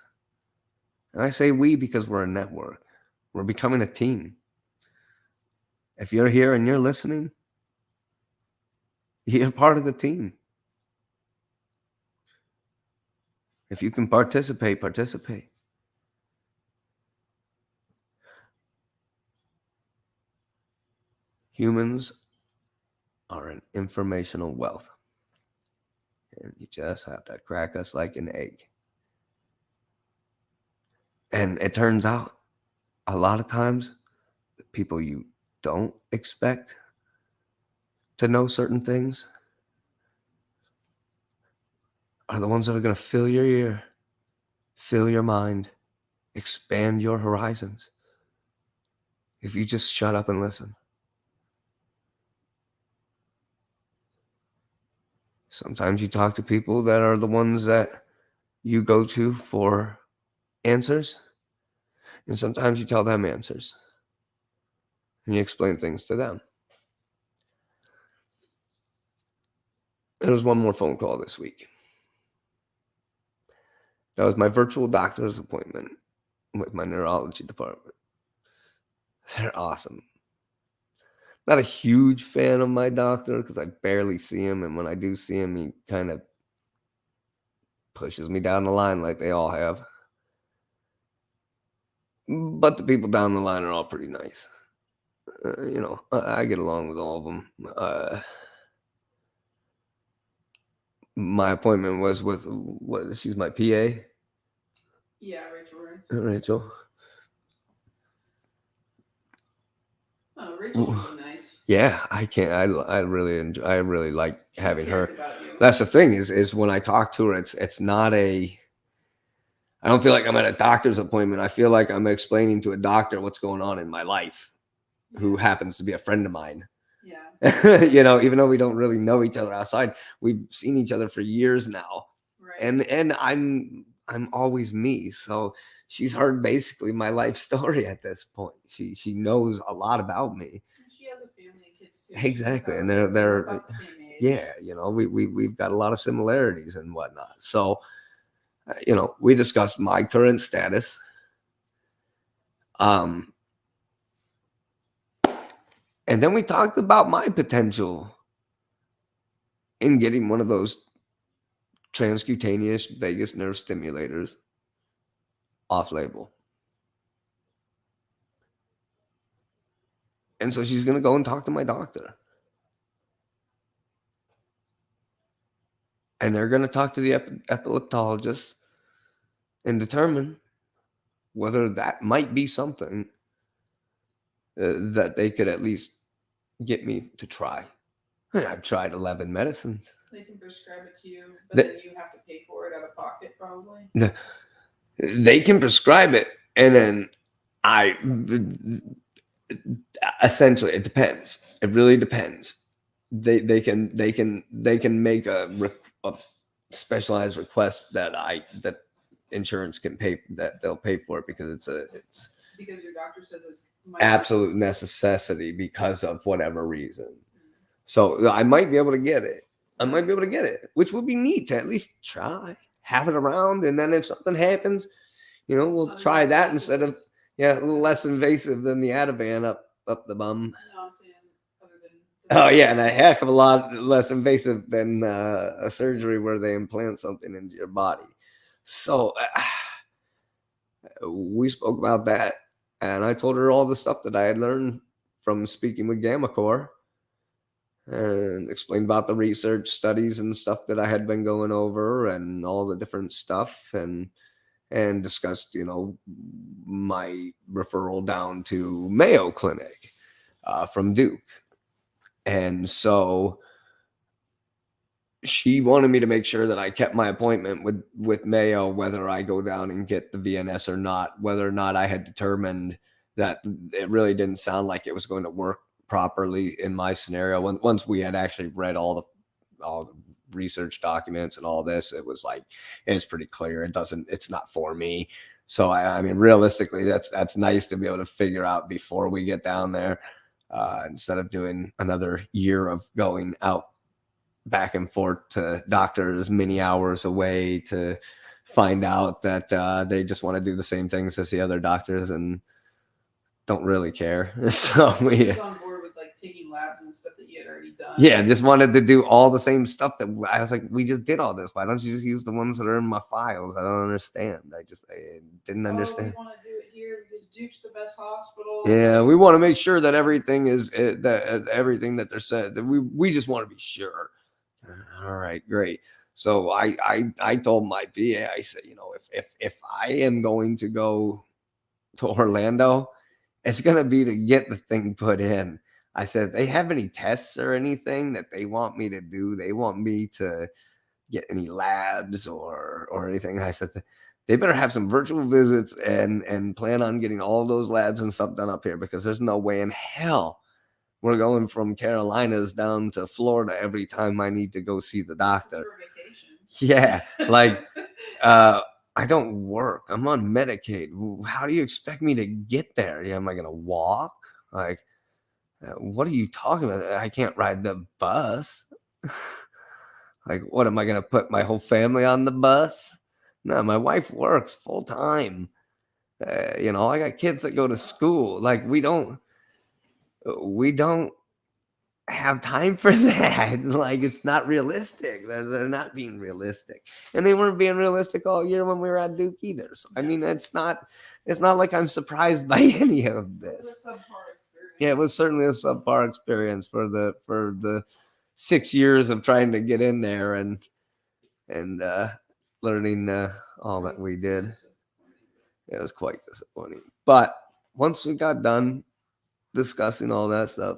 And I say we because we're a network. We're becoming a team. If you're here and you're listening, you're part of the team. If you can participate. Humans are an informational wealth. And you just have to crack us like an egg. And it turns out a lot of times the people you don't expect to know certain things are the ones that are going to fill your ear, fill your mind, expand your horizons. If you just shut up and listen. Sometimes you talk to people that are the ones that you go to for answers. And sometimes you tell them answers. And you explain things to them. There was one more phone call this week. That was my virtual doctor's appointment with my neurology department. They're awesome. Not a huge fan of my doctor because I barely see him. And when I do see him, he kind of pushes me down the line like they all have. But the people down the line are all pretty nice. You know, I get along with all of them. My appointment was with, she's my PA? Yeah, Rachel. Rachel. Oh, Rachel's really nice. Yeah, I really like having her. That's the thing is when I talk to her, it's not I don't feel like I'm at a doctor's appointment. I feel like I'm explaining to a doctor what's going on in my life, who happens to be a friend of mine. Yeah. You know, even though we don't really know each other outside, we've seen each other for years now. Right. And I'm always me. So she's heard basically my life story at this point. She knows a lot about me. She has a family and kids too. Exactly, and they're about the same age. Yeah, we've got a lot of similarities and whatnot. So we discussed my current status. And then we talked about my potential in getting one of those transcutaneous vagus nerve stimulators off label. And so she's going to go and talk to my doctor. And they're going to talk to the epileptologist and determine whether that might be something that they could at least get me to try. I've tried 11 medicines. They can prescribe it to you, but then you have to pay for it out of pocket, probably. They can prescribe it, and then essentially it depends. It really depends. They can make a specialized request that insurance can pay, that they'll pay for it, because it's because your doctor says it's absolute necessity because of whatever reason. So I might be able to get it. Which would be neat to at least try, have it around, and then if something happens, we'll try that instead of a little less invasive than the Ativan up the bum. No, I'm saying other than. Oh yeah, and a heck of a lot less invasive than a surgery where they implant something into your body. So we spoke about that, and I told her all the stuff that I had learned from speaking with GammaCore, and explained about the research studies and stuff that I had been going over and all the different stuff, and discussed, my referral down to Mayo Clinic from Duke. And so she wanted me to make sure that I kept my appointment with Mayo, whether I go down and get the VNS or not, whether or not I had determined that it really didn't sound like it was going to work properly in my scenario. Once we had actually read all the research documents and all this, it was like, it's pretty clear it's not for me. So I mean, realistically, that's nice to be able to figure out before we get down there, instead of doing another year of going out back and forth to doctors many hours away to find out that they just want to do the same things as the other doctors and don't really care. So we was on board with like taking labs and stuff that you had already done. Yeah, just wanted to do all the same stuff that I was like, we just did all this. Why don't you just use the ones that are in my files? I don't understand. I didn't understand. We want to do it here because Duke's the best hospital. Yeah, we want to make sure that everything is everything that they're said. That we just want to be sure. All right, great. So I told my VA, I said, if I am going to go to Orlando, it's going to be to get the thing put in. I said, if they have any tests or anything that they want me to do, they want me to get any labs or anything. I said, they better have some virtual visits and plan on getting all those labs and stuff done up here, because there's no way in hell we're going from Carolinas down to Florida every time I need to go see the doctor. Yeah, like I don't work. I'm on Medicaid. How do you expect me to get there? Yeah, am I gonna walk? Like, what are you talking about? I can't ride the bus. Like, what am I gonna put my whole family on the bus? No, my wife works full time. I got kids that go to school. Like, we don't have time for that. Like, it's not realistic. They're not being realistic, and they weren't being realistic all year when we were at Duke either. So, I mean, it's not like I'm surprised by any of this. Yeah, it was certainly a subpar experience for the 6 years of trying to get in there and learning all that we did. It was quite disappointing. But once we got done discussing all that stuff,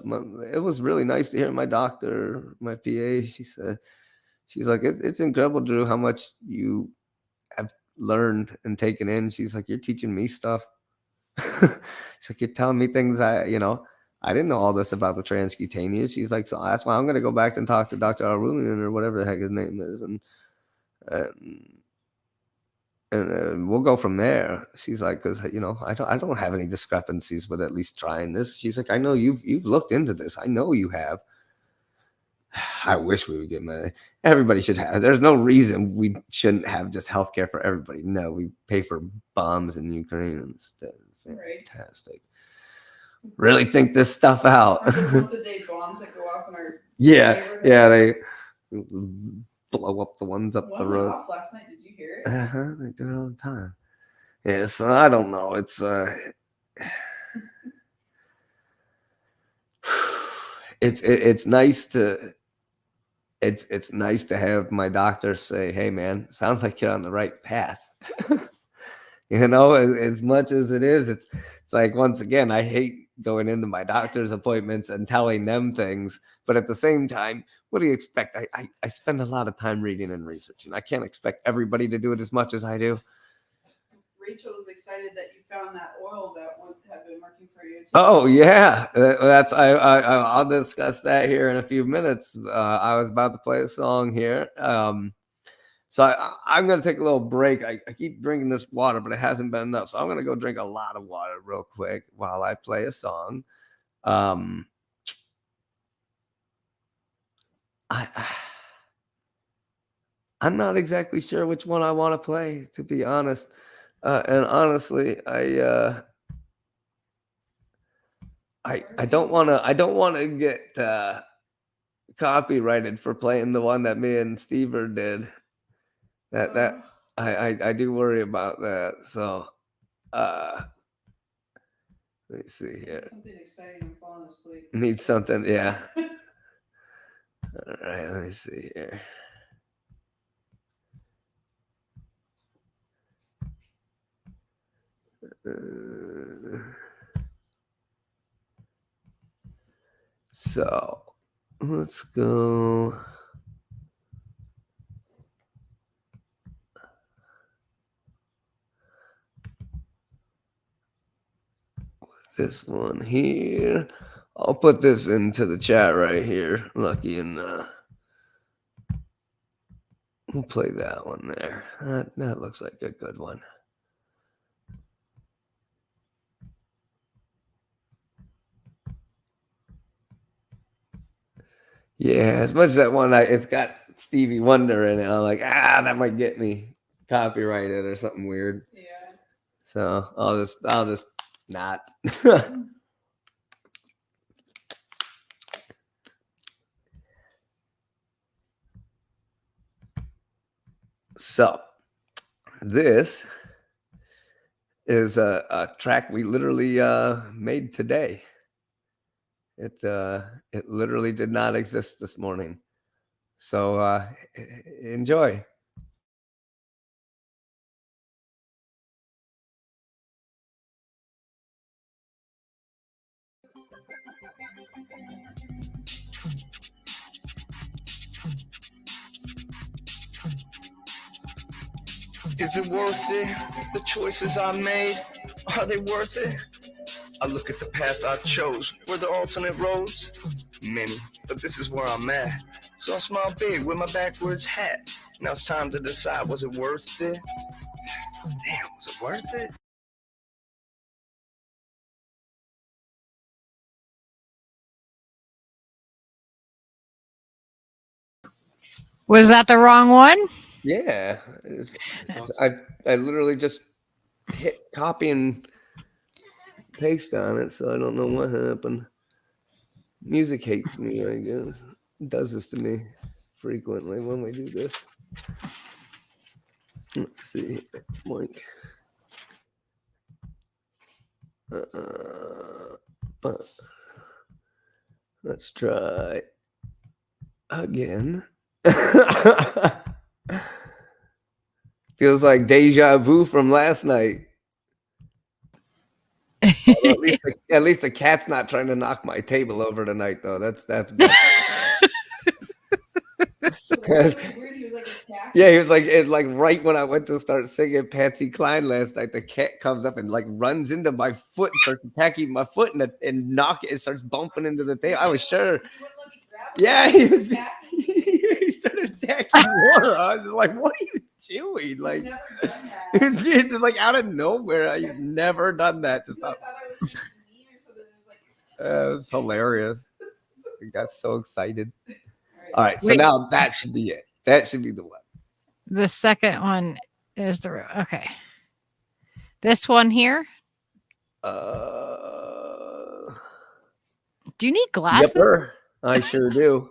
it was really nice to hear my doctor, my PA. She's like, it's incredible, Drew, how much you have learned and taken in. She's like, you're teaching me stuff. She's like, you're telling me things I didn't know all this about the transcutaneous. She's like, so that's why I'm going to go back and talk to Dr. Arulian or whatever the heck his name is, and And we'll go from there. She's like, because I don't have any discrepancies with at least trying this. She's like, I know you've looked into this. I know you have. I wish we would get money. Everybody should have. There's no reason we shouldn't have just healthcare for everybody. No, we pay for bombs in Ukraine instead. Fantastic. Really think this stuff out. Once a day bombs that go off in our they blow up the ones up the road. Off last night. Did you hear it? They do it all the time. Yeah, so I don't know. It's nice to it's nice to have my doctor say, "Hey, man, sounds like you're on the right path." As much as it is, it's like, once again, I hate going into my doctor's appointments and telling them things, but at the same time, what do you expect? I spend a lot of time reading and researching. I can't expect everybody to do it as much as I do. Rachel was excited that you found that oil that had been working for you too. Oh yeah, I'll discuss that here in a few minutes. I was about to play a song here. So I'm going to take a little break. I keep drinking this water, but it hasn't been enough. So I'm going to go drink a lot of water real quick while I play a song. I'm not exactly sure which one I want to play, to be honest. And honestly, I don't want to get copyrighted for playing the one that me and Stever did. That I do worry about that. So let me see here. Something exciting. I'm falling asleep. Need something, yeah. All right, let me see here. So let's go. This one here. I'll put this into the chat right here, Lucky, and we'll play that one there. That looks like a good one. Yeah, as much as that one, it's got Stevie Wonder in it. I'm like, that might get me copyrighted or something weird. Yeah. So I'll just not. So this is a track we literally made today. It literally did not exist this morning. So enjoy. Is it worth it? The choices I made, are they worth it? I look at the path I chose. Were there alternate roads? Many, but this is where I'm at. So I smile big with my backwards hat. Now it's time to decide, was it worth it? Damn, was it worth it? Was that the wrong one? Yeah. I literally just hit copy and paste on it, so I don't know what happened. Music hates me, I guess. It does this to me frequently when we do this. Let's see, Mike. But let's try again. Feels like deja vu from last night. At least the cat's not trying to knock my table over tonight, though. That's bad. Yeah, he was like, it's like right when I went to start singing Patsy Cline last night, the cat comes up and like runs into my foot and starts attacking my foot and it starts bumping into the table. I was sure. Yeah, he was. started attacking Laura. I was like, what are you doing? Like, Never done that. it's just like out of nowhere. I've never done that. Just I thought I was being mean or something. It was like, it was hilarious. I got so excited. all All right, so Wait. now that should be it. That should be the one. The second one is the okay. This one here. Do you need glasses? Yepper, I sure do.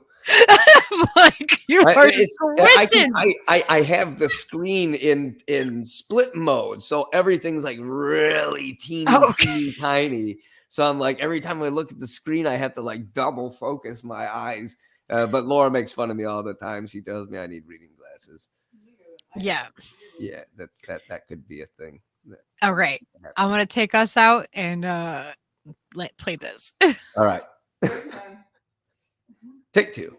Like you are squinting. I have the screen in split mode, so everything's like really teeny, teeny tiny. So I'm like, every time I look at the screen, I have to like double focus my eyes. But Laura makes fun of me all the time. She tells me I need reading glasses. Yeah. Yeah, that could be a thing. All right. I'm gonna take us out and play this. All right. Take two.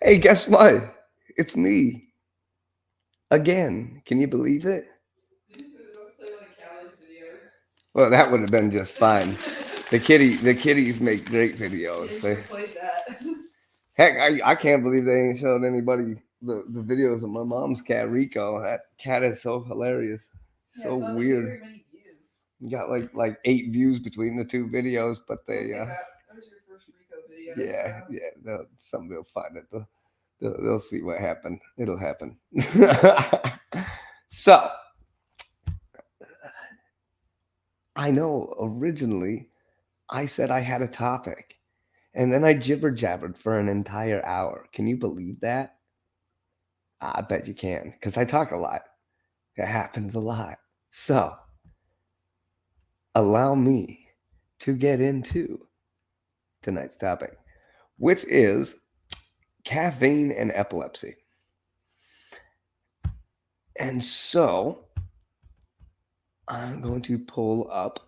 Hey, guess what? It's me. Again. Can you believe it? Well, that would have been just fine. The kitties make great videos. Heck, I can't believe they ain't showed anybody the videos of my mom's cat, Rico. That cat is so hilarious. So weird. You got like 8 views between the 2 videos, but they that was your first Rico video. yeah, So. yeah. Somebody will find it. They'll see what happened. It'll happen. So I know originally I said I had a topic, and then I jibber jabbered for an entire hour. Can you believe that? I bet you can, because I talk a lot. It happens a lot. So allow me to get into tonight's topic, which is caffeine and epilepsy. And so I'm going to pull up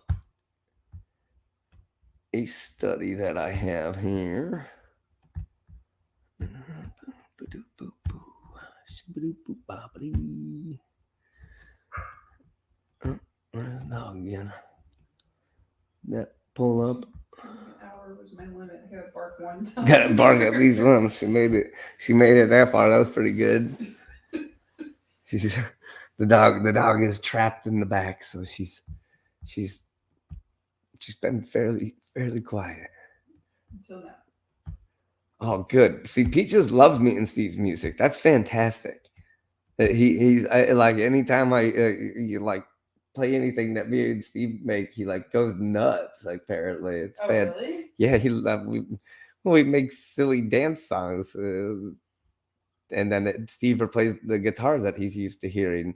a study that I have here. Oh, where's the dog again? That pull up. An hour was my limit. I gotta bark one time. Gotta bark at least once. She made it. She made it that far. That was pretty good. She's the dog. The dog is trapped in the back, so she's been fairly quiet until now. Oh, good. See, Peaches loves me and Steve's music. That's fantastic. He's like anytime you like play anything that me and Steve make, he like goes nuts. Like apparently, it's really? Yeah, we make silly dance songs, and then Steve plays the guitar that he's used to hearing.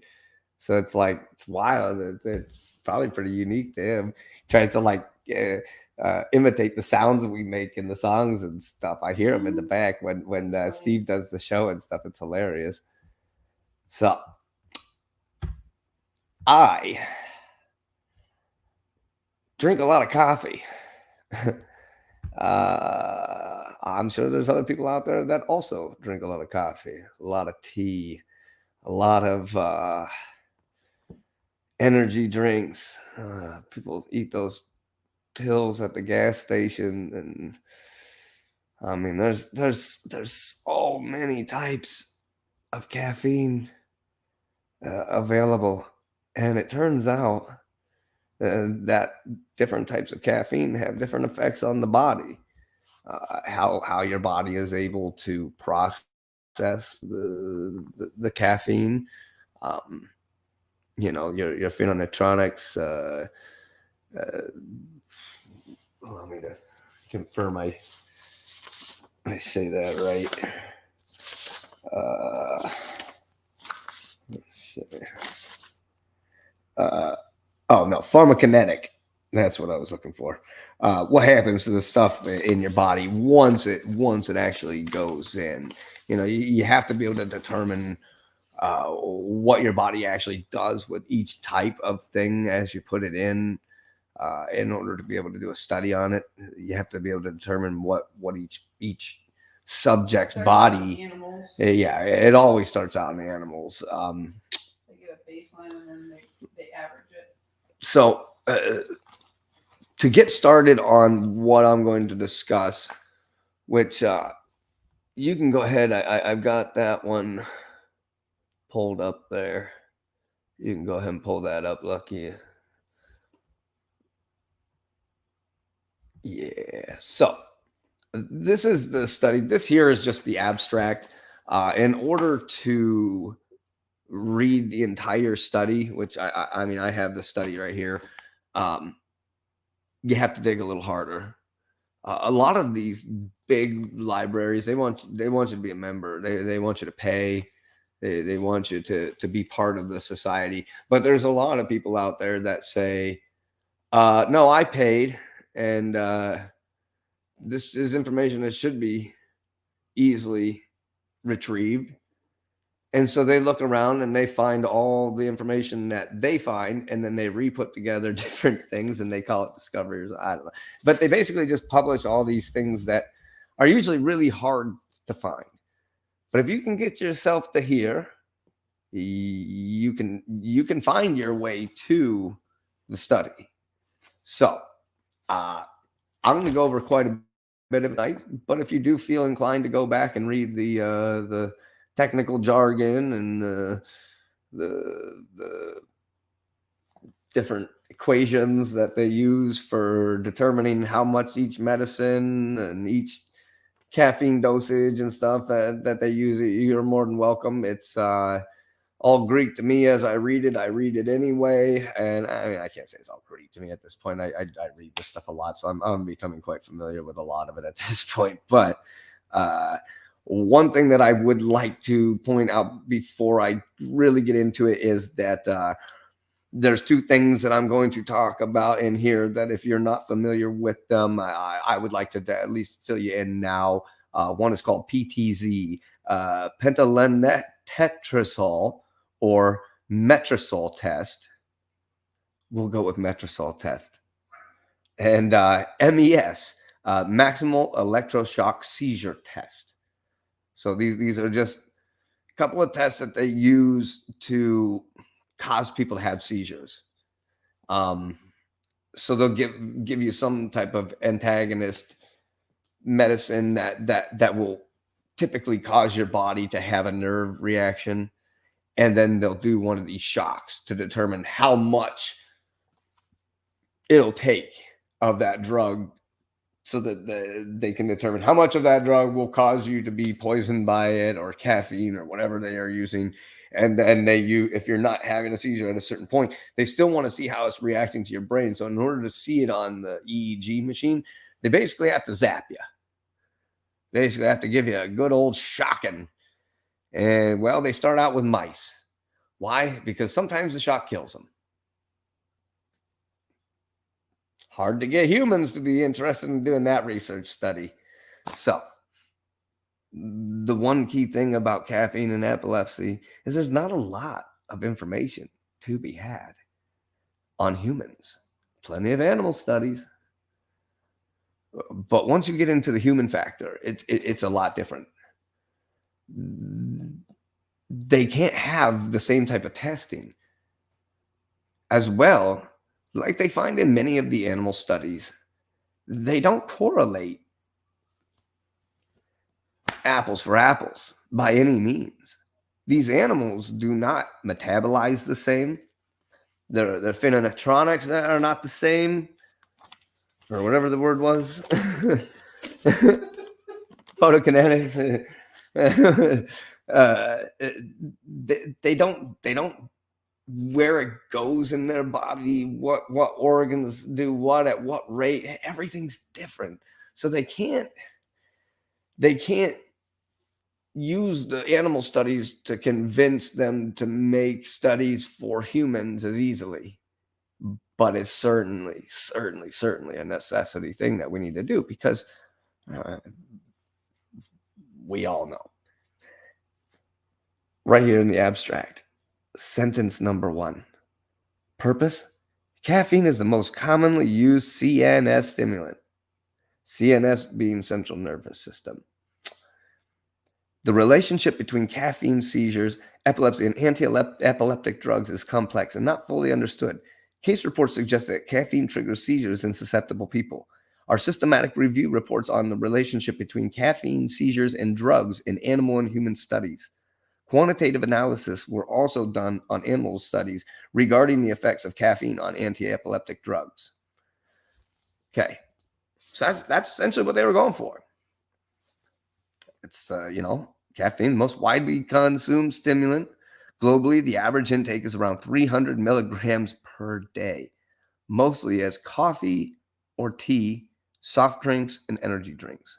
So it's like it's wild. It's probably pretty unique to him. He tries to like imitate the sounds that we make in the songs and stuff. I hear him in the back when Steve does the show and stuff. It's hilarious. So I drink a lot of coffee. I'm sure there's other people out there that also drink a lot of coffee, a lot of tea, a lot of energy drinks. People eat those pills at the gas station, and I mean, there's so many types of caffeine available, and it turns out that different types of caffeine have different effects on the body. How your body is able to process the caffeine. Your phenylalaninics. Allow me to confirm I say that right. Let's see. Pharmacokinetic. That's what I was looking for. What happens to the stuff in your body once it actually goes in? You have to be able to determine what your body actually does with each type of thing as you put it in order to be able to do a study on it. You have to be able to determine what each subject's body. Animals. Yeah, it always starts out in animals. They get a baseline and then they average it. So to get started on what I'm going to discuss, which you can go ahead. I've got that one pulled up there. You can go ahead and pull that up, Lucky. Yeah. So this is the study. This here is just the abstract. In order to read the entire study, which I mean, I have the study right here. You have to dig a little harder. A lot of these big libraries, they want you to be a member. They want you to pay. They want you to be part of the society. But there's a lot of people out there that say, no, I paid, and this is information that should be easily retrieved. And so they look around and they find all the information that they find, and then they re-put together different things and they call it discoveries. I don't know. But they basically just publish all these things that are usually really hard to find. But if you can get yourself to here, you can find your way to the study. So I'm going to go over quite a bit of it, but if you do feel inclined to go back and read the technical jargon and the different equations that they use for determining how much each medicine and each caffeine dosage and stuff that they use. You're more than welcome. It's all Greek to me as I read it anyway. And I mean, I can't say it's all Greek to me at this point. I read this stuff a lot, so I'm becoming quite familiar with a lot of it at this point. But one thing that I would like to point out before I really get into it is that there's two things that I'm going to talk about in here that if you're not familiar with them, I would like to at least fill you in now. One is called PTZ, pentylenetetrazole or metrazole test. We'll go with metrazole test. And MES, maximal electroshock seizure test. So these are just a couple of tests that they use to cause people to have seizures. So they'll give you some type of antagonist medicine that will typically cause your body to have a nerve reaction. And then they'll do one of these shocks to determine how much it'll take of that drug so that they can determine how much of that drug will cause you to be poisoned by it or caffeine or whatever they are using. And then if you're not having a seizure at a certain point, they still want to see how it's reacting to your brain. So in order to see it on the EEG machine, they basically have to zap you. Basically have to give you a good old shocking. And well, they start out with mice. Why? Because sometimes the shock kills them. Hard to get humans to be interested in doing that research study. So the one key thing about caffeine and epilepsy is there's not a lot of information to be had on humans. Plenty of animal studies. But once you get into the human factor, it's a lot different. They can't have the same type of testing as well. Like they find in many of the animal studies, they don't correlate apples for apples by any means. These animals do not metabolize the same. Their phenetronics are not the same, or whatever the word was. Photokinetics. They don't where it goes in their body, what organs do what at what rate. Everything's different, so they can't use the animal studies to convince them to make studies for humans as easily. But it's certainly a necessity thing that we need to do, because we all know. Right here in the abstract, sentence number 1. Purpose: caffeine is the most commonly used CNS stimulant. CNS being central nervous system. The relationship between caffeine, seizures, epilepsy, and anti-epileptic drugs is complex and not fully understood. Case reports suggest that caffeine triggers seizures in susceptible people. Our systematic review reports on the relationship between caffeine, seizures, and drugs in animal and human studies. Quantitative analysis were also done on animal studies regarding the effects of caffeine on anti-epileptic drugs. Okay, so that's essentially what they were going for. It's, caffeine, the most widely consumed stimulant. Globally, the average intake is around 300 milligrams per day, mostly as coffee or tea, soft drinks, and energy drinks.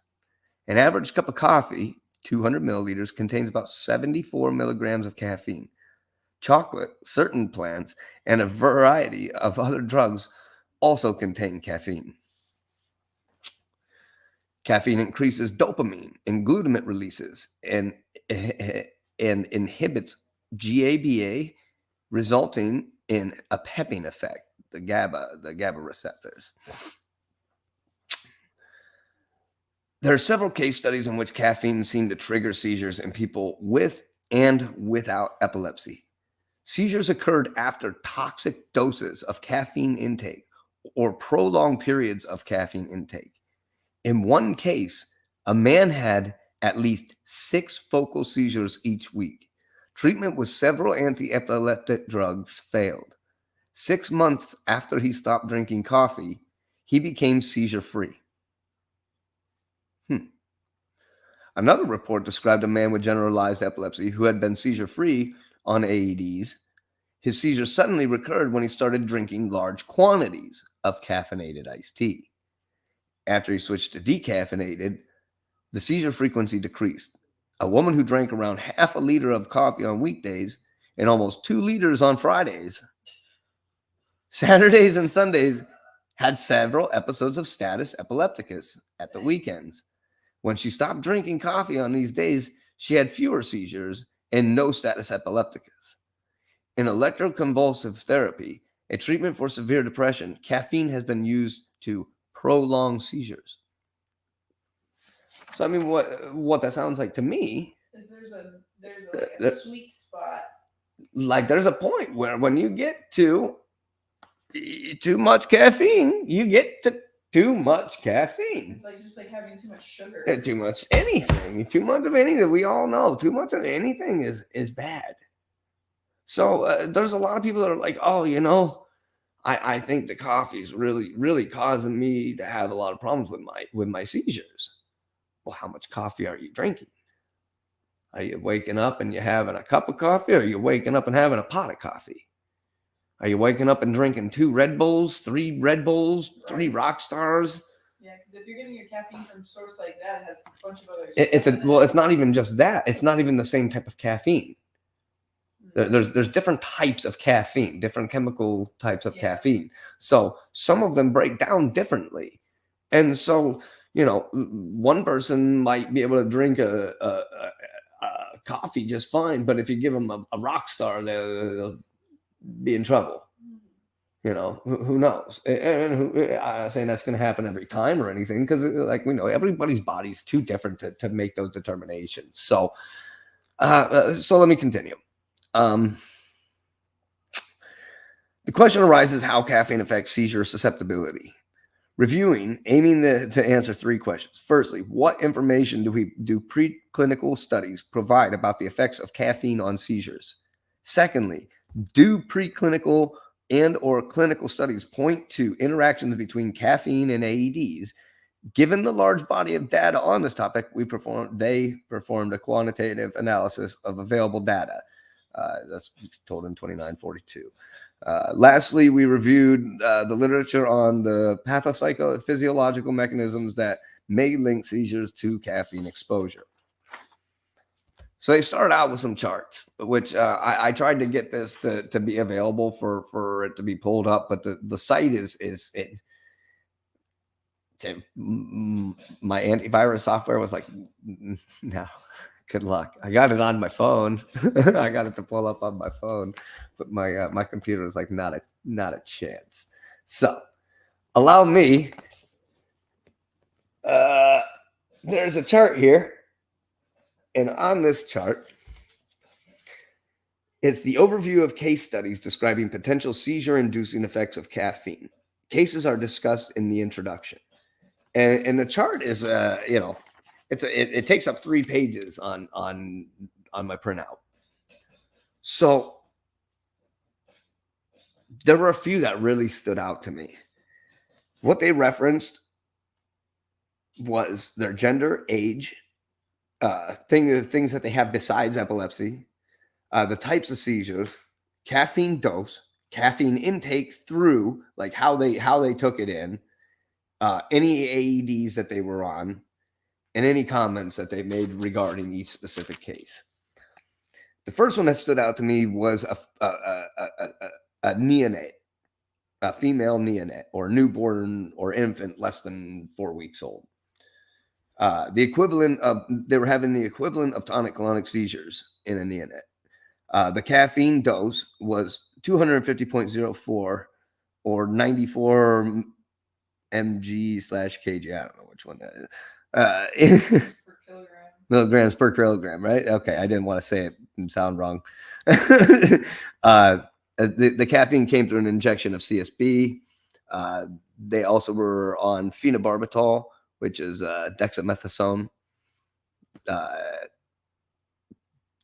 An average cup of coffee, 200 milliliters, contains about 74 milligrams of caffeine. Chocolate, certain plants, and a variety of other drugs also contain caffeine. Caffeine increases dopamine and glutamate releases and inhibits GABA, resulting in a pepping effect, the GABA receptors. There are several case studies in which caffeine seemed to trigger seizures in people with and without epilepsy. Seizures occurred after toxic doses of caffeine intake or prolonged periods of caffeine intake. In one case, a man had at least 6 focal seizures each week. Treatment with several anti-epileptic drugs failed. 6 months after he stopped drinking coffee, he became seizure-free. Another report described a man with generalized epilepsy who had been seizure-free on AEDs. His seizures suddenly recurred when he started drinking large quantities of caffeinated iced tea. After he switched to decaffeinated, the seizure frequency decreased. A woman who drank around half a liter of coffee on weekdays and almost 2 liters on Fridays, Saturdays, and Sundays had several episodes of status epilepticus at the weekends. When she stopped drinking coffee on these days, she had fewer seizures and no status epilepticus. In electroconvulsive therapy, a treatment for severe depression, caffeine has been used to prolong seizures. So, I mean, what that sounds like to me is there's a sweet spot. Like, there's a point where when you get to too much caffeine, you get to too much caffeine. It's like just like having too much sugar. Too much anything. Too much of anything. We all know too much of anything is bad. So there's a lot of people that are like, oh, I think the coffee is really, really causing me to have a lot of problems with my seizures. Well, how much coffee are you drinking? Are you waking up and you're having a cup of coffee, or are you waking up and having a pot of coffee? Are you waking up and drinking 2 Red Bulls, 3 Red Bulls, 3 Rock Stars? Yeah, because if you're getting your caffeine from a source like that, it has a bunch of other It's not even just that. It's not even the same type of caffeine. There's different types of caffeine, different chemical types of caffeine. So some of them break down differently. And so, one person might be able to drink a coffee just fine, but if you give them a Rock Star, they'll be in trouble. Who knows? And I'm not saying that's going to happen every time or anything, because like we know, everybody's body's too different to make those determinations. So let me continue. The question arises how caffeine affects seizure susceptibility. Reviewing, aiming to answer 3 questions. Firstly, what information do preclinical studies provide about the effects of caffeine on seizures? Secondly, do preclinical and or clinical studies point to interactions between caffeine and AEDs? Given the large body of data on this topic, they performed a quantitative analysis of available data. That's told in 2942. Lastly, we reviewed the literature on the pathophysiological mechanisms that may link seizures to caffeine exposure. So they started out with some charts, which I tried to get this to be available for it to be pulled up, but the site my antivirus software was like, no, good luck. I got it on my phone. I got it to pull up on my phone, but my computer was like, not a chance. So allow me. There's a chart here. And on this chart, it's the overview of case studies describing potential seizure-inducing effects of caffeine. Cases are discussed in the introduction. And the chart is, it takes up 3 pages on my printout. So there were a few that really stood out to me. What they referenced was their gender, age, things that they have besides epilepsy, the types of seizures, caffeine dose, caffeine intake through, like how they took it in, any AEDs that they were on, and any comments that they made regarding each specific case. The first one that stood out to me was a neonate, a female neonate, or newborn or infant less than 4 weeks old. They were having the equivalent of tonic-clonic seizures in a neonate. The caffeine dose was 250.04 or 94 mg/kg. I don't know which one that is. Per kilogram. Milligrams per kilogram, right? Okay, I didn't want to say it and sound wrong. The caffeine came through an injection of CSB. They also were on phenobarbital, which is dexamethasone.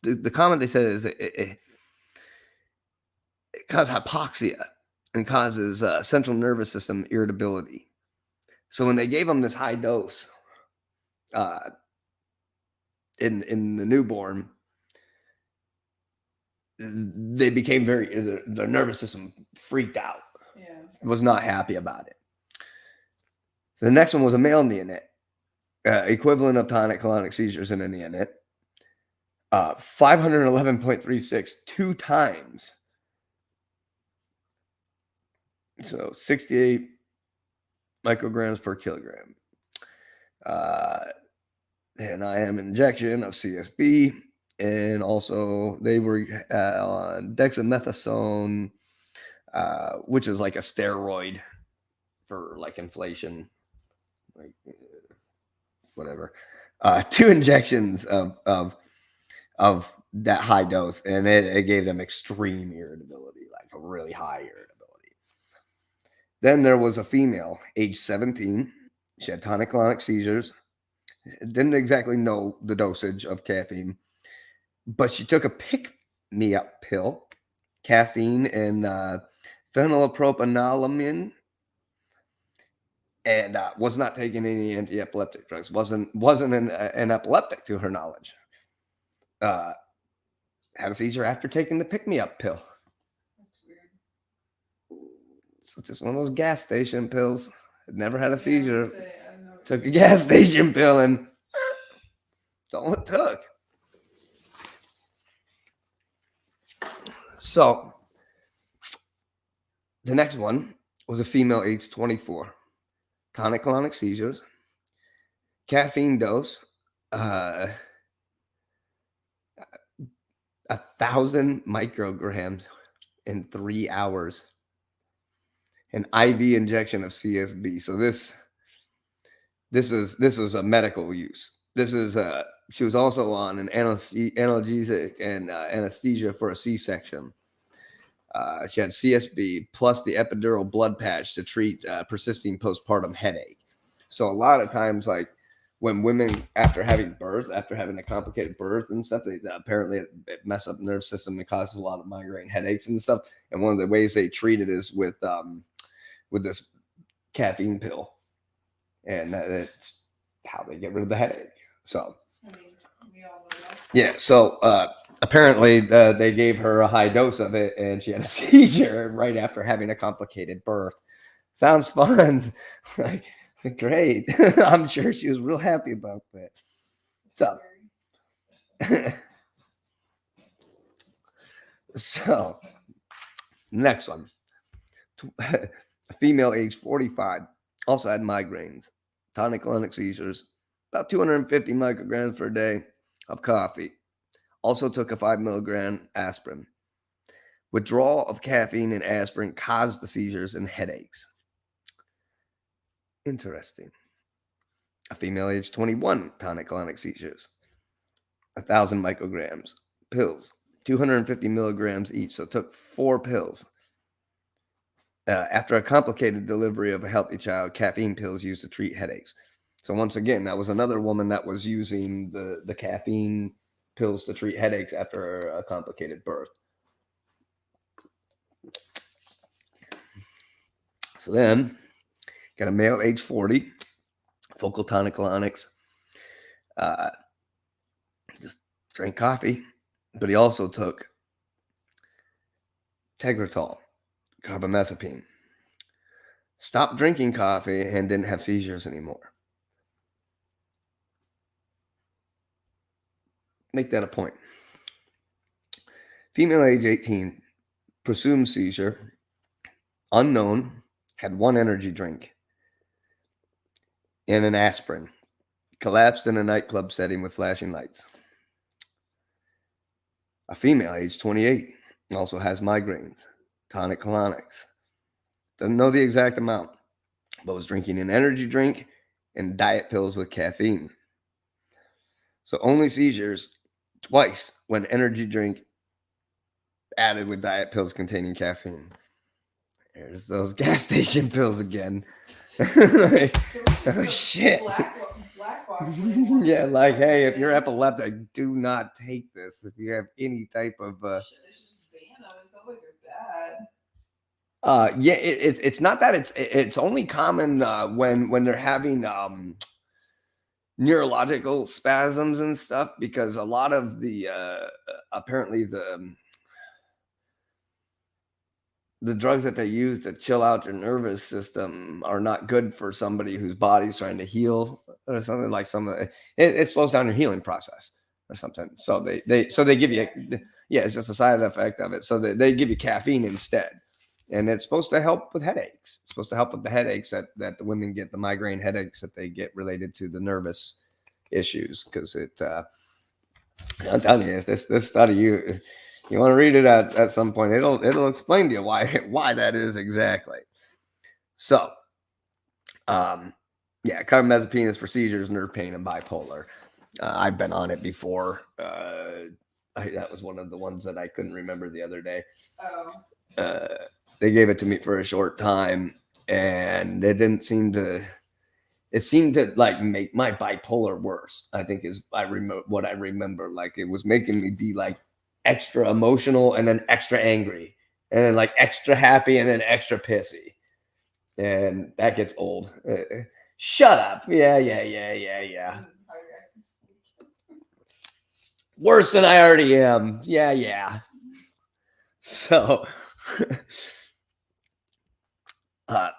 The comment they said is it caused hypoxia. and causes central nervous system irritability. So when they gave them this high dose in the newborn, they became their nervous system freaked out. Yeah. Was not happy about it. So the next one was a male neonate, equivalent of tonic-clonic seizures in a neonate. 511.36 2 times. So 68 micrograms per kilogram. An IM injection of CSB. And also they were on dexamethasone, which is like a steroid for like inflation, like whatever. 2 injections of that high dose, and it gave them extreme irritability, like a really high irritability. Then there was a female, age 17. She had tonic-clonic seizures. Didn't exactly know the dosage of caffeine, but she took a pick-me-up pill, caffeine and phenylpropanolamine, and was not taking any anti-epileptic drugs. Wasn't an epileptic to her knowledge. Had a seizure after taking the pick-me-up pill. That's weird. So just one of those gas station pills. Had never had a seizure. I Took a gas station pill, and that's all it took. So the next one was a female, age 24. Tonic-clonic seizures. Caffeine dose. 1,000 micrograms in 3 hours. An IV injection of CSB. So this was a medical use. She was also on an analgesic and anesthesia for a C-section. She had CSB plus the epidural blood patch to treat persisting postpartum headache. So a lot of times, like when women after having a complicated birth and stuff, they apparently it mess up the nerve system and causes a lot of migraine headaches and stuff. And one of the ways they treat it is with this caffeine pill, and that's how they get rid of the headache. So, mean, we all know that. yeah. So apparently they gave her a high dose of it, and she had a seizure right after having a complicated birth. Sounds fun. Like, great. I'm sure she was real happy about that. So, so next one. A female, age 45, also had migraines, tonic-clonic seizures, about 250 micrograms per day of coffee. Also took a 5 milligram aspirin. Withdrawal of caffeine and aspirin caused the seizures and headaches. Interesting. A female, age 21, tonic-clonic seizures, 1,000 micrograms, pills, 250 milligrams each. So took 4 pills. After a complicated delivery of a healthy child, caffeine pills used to treat headaches. So once again, that was another woman that was using the caffeine pills to treat headaches after a complicated birth. So then, got a male, age 40, focal tonic-clonics. Just drank coffee, but he also took Tegretol, carbamazepine. Stopped drinking coffee and didn't have seizures anymore. Make that a point. Female, age 18, presumed seizure, unknown, had 1 energy drink and an aspirin. Collapsed in a nightclub setting with flashing lights. A female, age 28, also has migraines, tonic-clonics. Doesn't know the exact amount, but was drinking an energy drink and diet pills with caffeine. So only seizures twice when energy drink added with diet pills containing caffeine. There's those gas station pills again. Like, oh, shit. Black box. Yeah, like, hey, if you're epileptic, do not take this. If you have any type of Shit, they should just ban them. It sounds like they're bad. Yeah, it's not that it's only common when they're having neurological spasms and stuff, because a lot of the apparently the drugs that they use to chill out your nervous system are not good for somebody whose body's trying to heal or something, like some of it slows down your healing process or something. So they give you, yeah, it's just a side effect of it. So they give you caffeine instead. And it's supposed to help with headaches. It's supposed to help with the headaches that the women get, the migraine headaches that they get related to the nervous issues. Because I'm telling you, if this study, you want to read it at some point, it'll explain to you why that is exactly. So, yeah, carbamazepine is for seizures, nerve pain, and bipolar. I've been on it before. That was one of the ones that I couldn't remember the other day. Oh. They gave it to me for a short time, and it didn't seem to. It seemed to like make my bipolar worse. I think is what I remember. Like it was making me be like extra emotional and then extra angry, and then like extra happy and then extra pissy, and that gets old. Shut up! Yeah. Worse than I already am. Yeah. So. The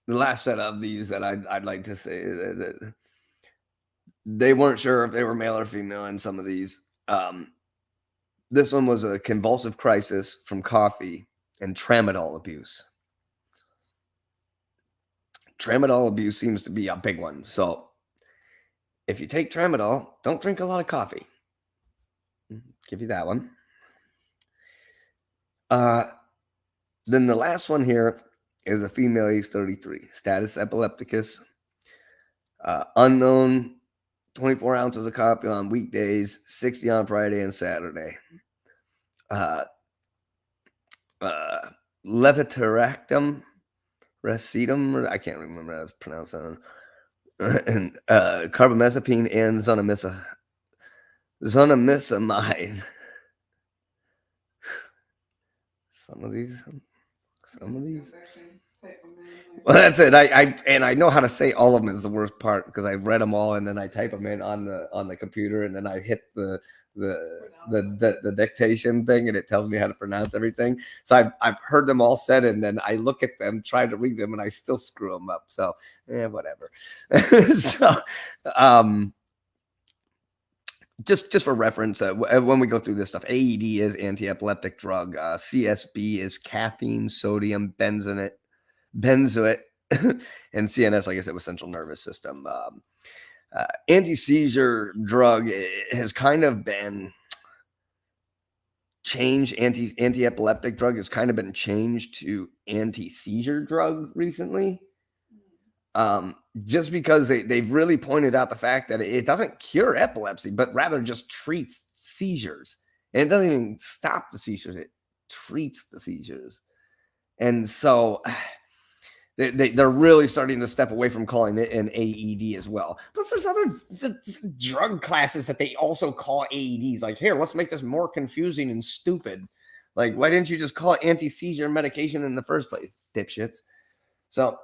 last set of these that I'd like to say that they weren't sure if they were male or female in some of these. This one was a convulsive crisis from coffee and tramadol abuse. Tramadol abuse seems to be a big one. So if you take tramadol, don't drink a lot of coffee. Give you that one. Then the last one here is a female, age 33, status epilepticus, unknown, 24 ounces of coffee on weekdays, 60 on Friday and Saturday. Levetiracetam, racetum, I can't remember how to pronounce that. And carbamazepine and zonamisamide. Some of these. Well, that's it. I know how to say all of them is the worst part, because I read them all and then I type them in on the computer, and then I hit the dictation thing and it tells me how to pronounce everything. So I've heard them all said, and then I look at them, try to read them, and I still screw them up. So whatever. So just for reference, when we go through this stuff, AED is anti-epileptic drug. CSB is caffeine, sodium, benzoate, and CNS, like I said, was central nervous system. Anti-seizure drug has kind of been changed. Anti-epileptic drug has kind of been changed to anti-seizure drug recently. Just because they've really pointed out the fact that it doesn't cure epilepsy, but rather just treats seizures. And it doesn't even stop the seizures, it treats the seizures. And so they're really starting to step away from calling it an AED as well. Plus, there's other drug classes that they also call AEDs. Like, here, let's make this more confusing and stupid. Like, why didn't you just call it anti-seizure medication in the first place, dipshits? So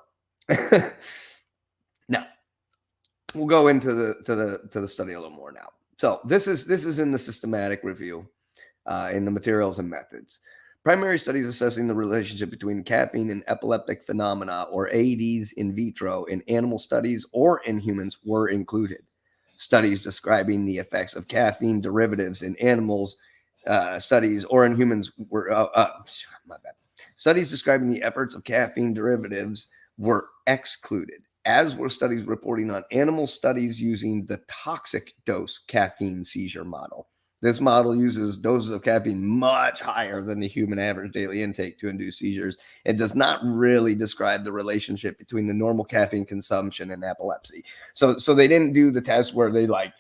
now we'll go into the study a little more now. So this is in the systematic review in the materials and methods. Primary studies assessing the relationship between caffeine and epileptic phenomena, or AEDs, in vitro in animal studies or in humans were included. Studies describing the effects of caffeine derivatives in animals studies or in humans were my bad. Studies describing the efforts of caffeine derivatives were excluded, as were studies reporting on animal studies using the toxic dose caffeine seizure model. This model uses doses of caffeine much higher than the human average daily intake to induce seizures. It does not really describe the relationship between the normal caffeine consumption and epilepsy. So they didn't do the test where they like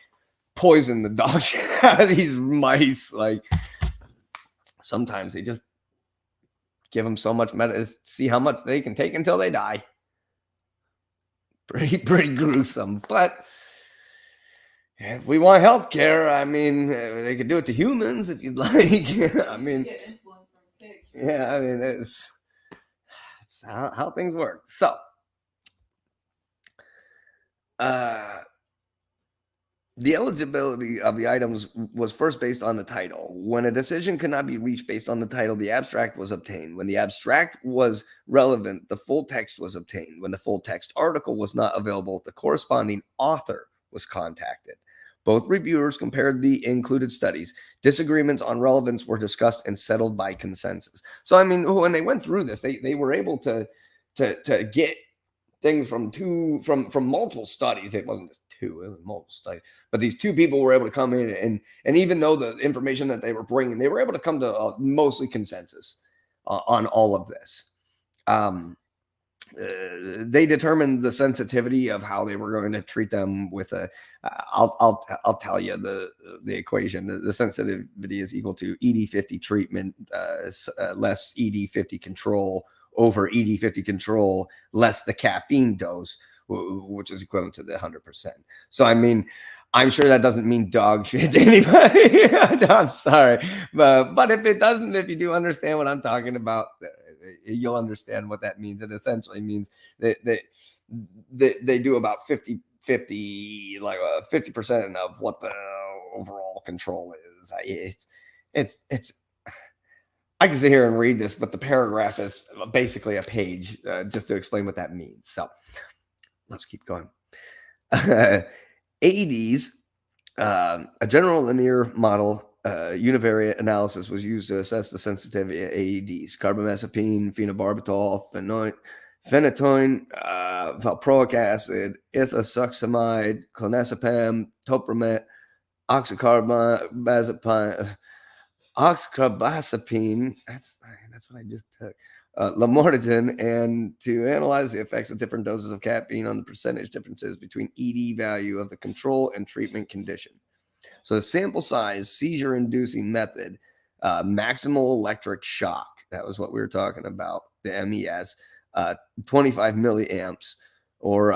poison the dog shit out of these mice. Like, sometimes they just give them so much medicine, see how much they can take until they die. Pretty gruesome. But if we want healthcare, I mean, they could do it to humans if you'd like. I mean, get insulin from pigs. yeah, I mean, how things work. So, the eligibility of the items was first based on the title. When a decision could not be reached based on the title, the abstract was obtained. When the abstract was relevant, the full text was obtained. When the full text article was not available, the corresponding author was contacted. Both reviewers compared the included studies. Disagreements on relevance were discussed and settled by consensus. So, I mean, when they went through this, they were able to get things from multiple studies. It wasn't just two, it was multiple studies. But these two people were able to come in and even though the information that they were bringing, they were able to come to mostly consensus on all of this. They determined the sensitivity of how they were going to treat them with a. I'll tell you the equation. The sensitivity is equal to ED50 treatment less ED50 control over ED50 control less the caffeine dose, which is equivalent to the 100%. So, I mean, I'm sure that doesn't mean dog shit to anybody. I'm sorry. But if it doesn't, if you do understand what I'm talking about, you'll understand what that means. It essentially means that they do about 50, like 50% of what the overall control is. It's I can sit here and read this, but the paragraph is basically a page just to explain what that means. So let's keep going. AEDs, a general linear model univariate analysis was used to assess the sensitivity of AEDs. Carbamazepine, phenobarbital, phenytoin, valproic acid, ethosuximide, clonazepam, topiramate, oxcarbazepine, that's what I just took. Lamotrigine, and to analyze the effects of different doses of caffeine on the percentage differences between ED value of the control and treatment condition. So the sample size, seizure-inducing method, maximal electric shock. That was what we were talking about. The MES, 25 milliamps, or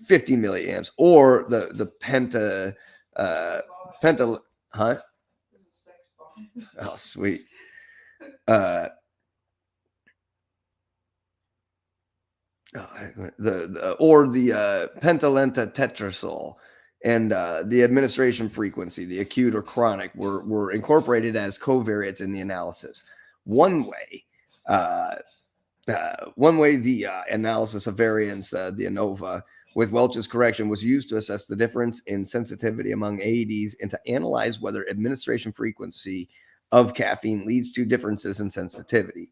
50 milliamps, or the penta, huh? Oh, sweet. The pentalenta tetrasol and the administration frequency, the acute or chronic, were incorporated as covariates in the analysis. One way the analysis of variance, the ANOVA, with Welch's correction was used to assess the difference in sensitivity among AEDs and to analyze whether administration frequency of caffeine leads to differences in sensitivity.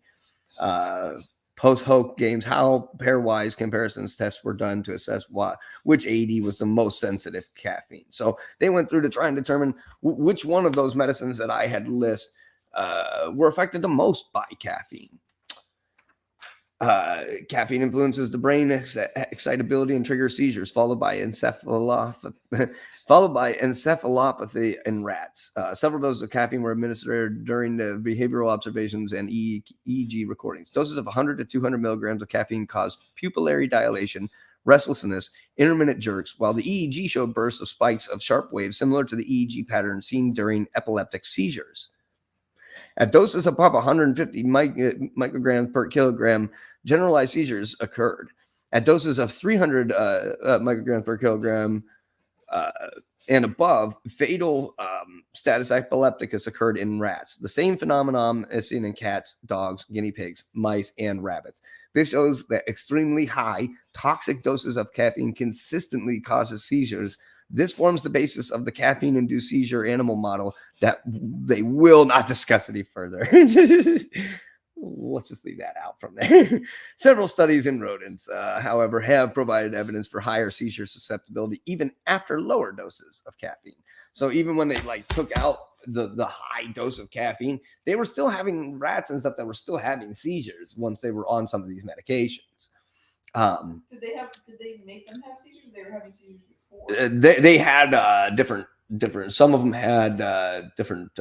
Post hoc games, how pairwise comparisons tests were done to assess which AED was the most sensitive to caffeine. So they went through to try and determine which one of those medicines that I had listed were affected the most by caffeine. Caffeine influences the brain excitability and triggers seizures, followed by encephalopathy in rats. Several doses of caffeine were administered during the behavioral observations and EEG recordings. Doses of 100 to 200 milligrams of caffeine caused pupillary dilation, restlessness, intermittent jerks, while the EEG showed bursts of spikes of sharp waves similar to the EEG pattern seen during epileptic seizures. At doses above 150 micrograms per kilogram, generalized seizures occurred. At doses of 300 micrograms per kilogram and above, fatal status epilepticus occurred in rats. The same phenomenon is seen in cats, dogs, guinea pigs, mice, and rabbits. This shows that extremely high toxic doses of caffeine consistently causes seizures. This forms the basis of the caffeine-induced seizure animal model that they will not discuss any further. Let's just leave that out from there. Several studies in rodents, however, have provided evidence for higher seizure susceptibility even after lower doses of caffeine. So even when they took out the high dose of caffeine, they were still having rats and stuff that were still having seizures once they were on some of these medications. Did they make them have seizures? They were having seizures before. They had different. Some of them had different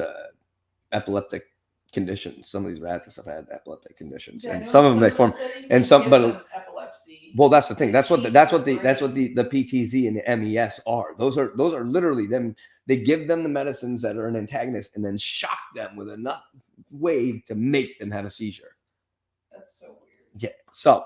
epileptic conditions. Some of these rats and stuff had epileptic conditions, and some of them they formed. And some, but epilepsy. Well, that's the thing. That's what the PTZ and the MES are. Those are literally them. They give them the medicines that are an antagonist, and then shock them with enough wave to make them have a seizure. That's so weird. Yeah. So,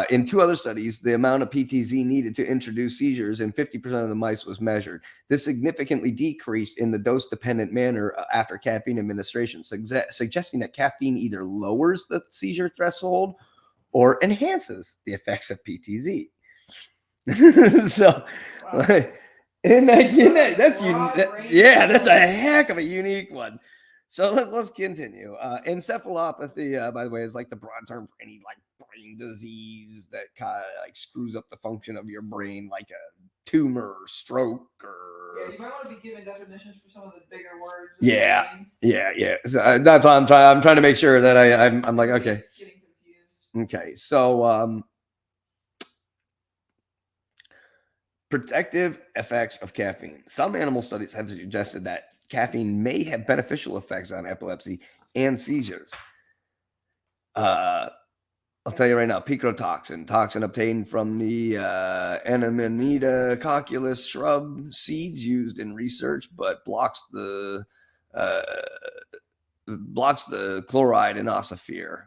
in 2 other studies, the amount of PTZ needed to introduce seizures in 50% of the mice was measured. This significantly decreased in the dose-dependent manner after caffeine administration, suggesting that caffeine either lowers the seizure threshold or enhances the effects of PTZ. So, Wow. that's Yeah, that's a heck of a unique one. So let's continue. Encephalopathy, by the way, is like the broad term for any like brain disease that kind of like screws up the function of your brain, like a tumor, or stroke, or Yeah, you might want to be giving definitions for some of the bigger words. Yeah. So, that's why I'm trying to make sure that I'm like, okay. Getting confused. Okay, so protective effects of caffeine. Some animal studies have suggested that caffeine may have beneficial effects on epilepsy and seizures. I'll tell you right now, picrotoxin, toxin obtained from the Amanita cocculus shrub seeds used in research, but blocks the chloride inoxaphir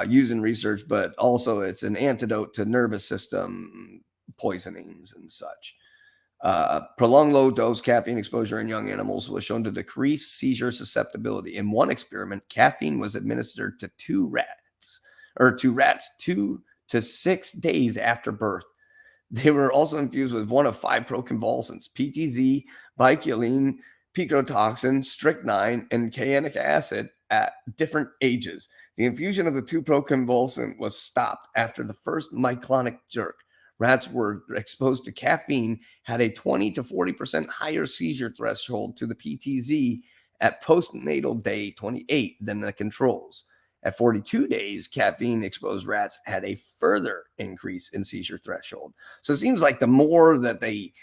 used in research, but also it's an antidote to nervous system poisonings and such. Prolonged low dose caffeine exposure in young animals was shown to decrease seizure susceptibility. In one experiment, caffeine was administered to rats 2 to 6 days after birth. They were also infused with one of 5 proconvulsants: PTZ, bicholine, picrotoxin, strychnine, and cyanuric acid at different ages. The infusion of the 2 proconvulsant was stopped after the first myoclonic jerk. Rats were exposed to caffeine had a 20 to 40% higher seizure threshold to the PTZ at postnatal day 28 than the controls. At 42 days, caffeine-exposed rats had a further increase in seizure threshold. So it seems like the more that they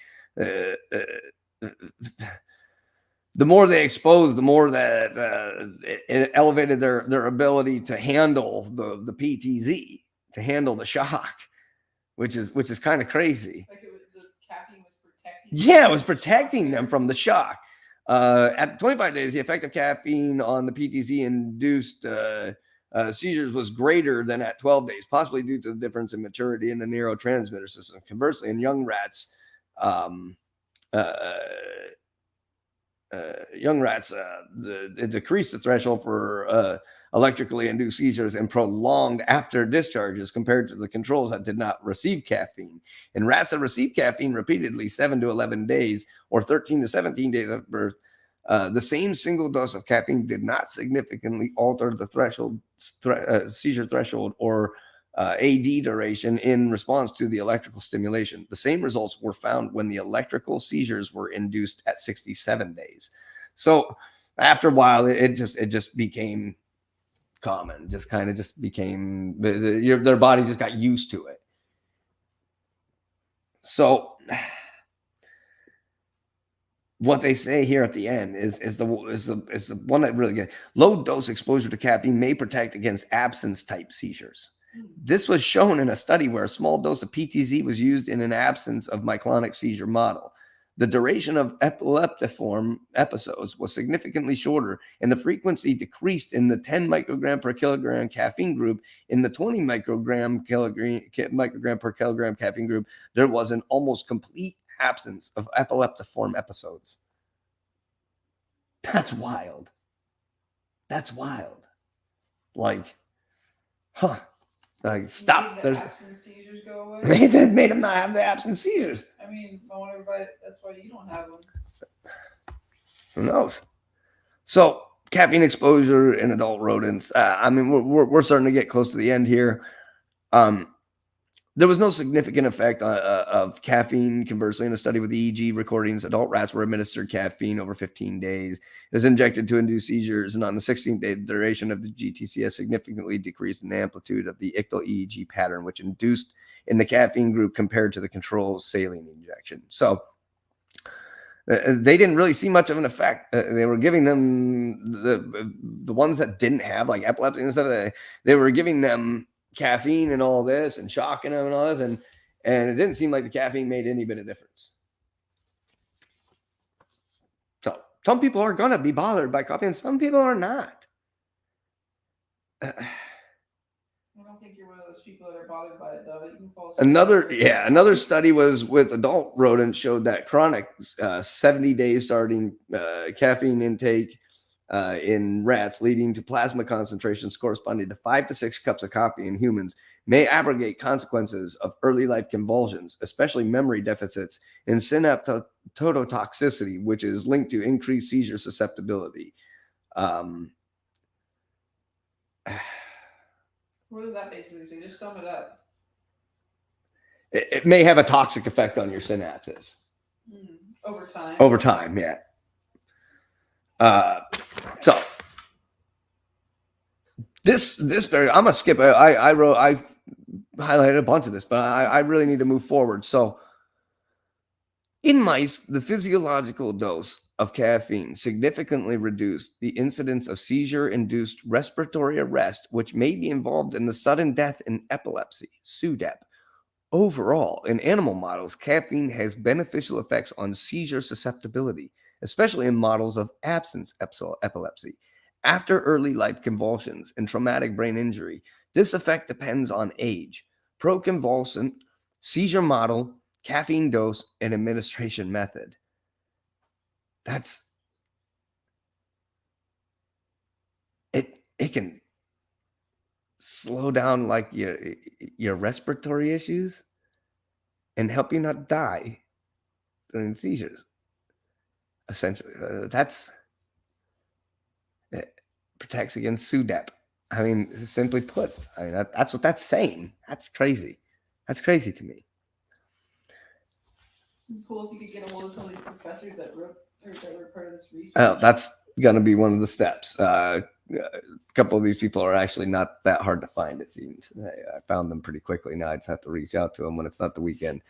exposed, the more that it elevated their ability to handle the PTZ, to handle the shock, which is kind of crazy. Like the caffeine was protecting. Yeah, it was protecting them from the shock. At 25 days, the effect of caffeine on the PTZ-induced seizures was greater than at 12 days, possibly due to the difference in maturity in the neurotransmitter system. Conversely, in young rats, it decreased the threshold for electrically induced seizures and prolonged after discharges compared to the controls that did not receive caffeine. In rats that received caffeine repeatedly 7 to 11 days or 13 to 17 days of birth, the same single dose of caffeine did not significantly alter the seizure threshold or AD duration in response to the electrical stimulation. The same results were found when the electrical seizures were induced at 67 days. So after a while, it just became common. Just became their body just got used to it. So what they say here at the end is the one that really good. Low dose exposure to caffeine may protect against absence type seizures. This was shown in a study where a small dose of PTZ was used in an absence of myoclonic seizure model. The duration of epileptiform episodes was significantly shorter, and the frequency decreased in the 10 microgram per kilogram caffeine group. In the 20 microgram per kilogram caffeine group, there was an almost complete absence of epileptiform episodes. That's wild. Like, huh. Like, stop. There's absence seizures go away. That made them not have the absence seizures. I mean, I wonder why that's why you don't have them. Who knows? So, caffeine exposure in adult rodents. I mean, we're starting to get close to the end here. There was no significant effect of caffeine. Conversely, in a study with EEG recordings, adult rats were administered caffeine over 15 days. It was injected to induce seizures, and on the 16th day, the duration of the GTCS significantly decreased in the amplitude of the ictal EEG pattern, which induced in the caffeine group compared to the control saline injection. So they didn't really see much of an effect. They were giving them the ones that didn't have like epilepsy and stuff. They were giving them caffeine and all this and shocking them and all this, and it didn't seem like the caffeine made any bit of difference. So some people are going to be bothered by coffee and some people are not. I don't think you're one of those people that are bothered by it, though. You can fall asleep. Another study was with adult rodents showed that chronic 70 days starting caffeine intake in rats, leading to plasma concentrations corresponding to 5 to 6 cups of coffee in humans, may abrogate consequences of early life convulsions, especially memory deficits and synaptotoxicity, which is linked to increased seizure susceptibility. What does that basically say? Just sum it up. It may have a toxic effect on your synapses. Over time. Over time, yeah. So this very, I'm gonna skip. I highlighted a bunch of this, but I really need to move forward. So in mice, the physiological dose of caffeine significantly reduced the incidence of seizure-induced respiratory arrest, which may be involved in the sudden death in epilepsy, SUDEP. Overall, in animal models, caffeine has beneficial effects on seizure susceptibility, especially in models of absence epilepsy. After early life convulsions and traumatic brain injury, this effect depends on age, proconvulsant, seizure model, caffeine dose, and administration method. That's it. It can slow down like your respiratory issues and help you not die during seizures. Essentially, it protects against SUDEP. I mean, simply put, that's what that's saying. That's crazy. That's crazy to me. Cool if you could get a hold of some of these professors that wrote or that were part of this research. Oh, that's going to be one of the steps. A couple of these people are actually not that hard to find, it seems. I found them pretty quickly. Now I just have to reach out to them when it's not the weekend.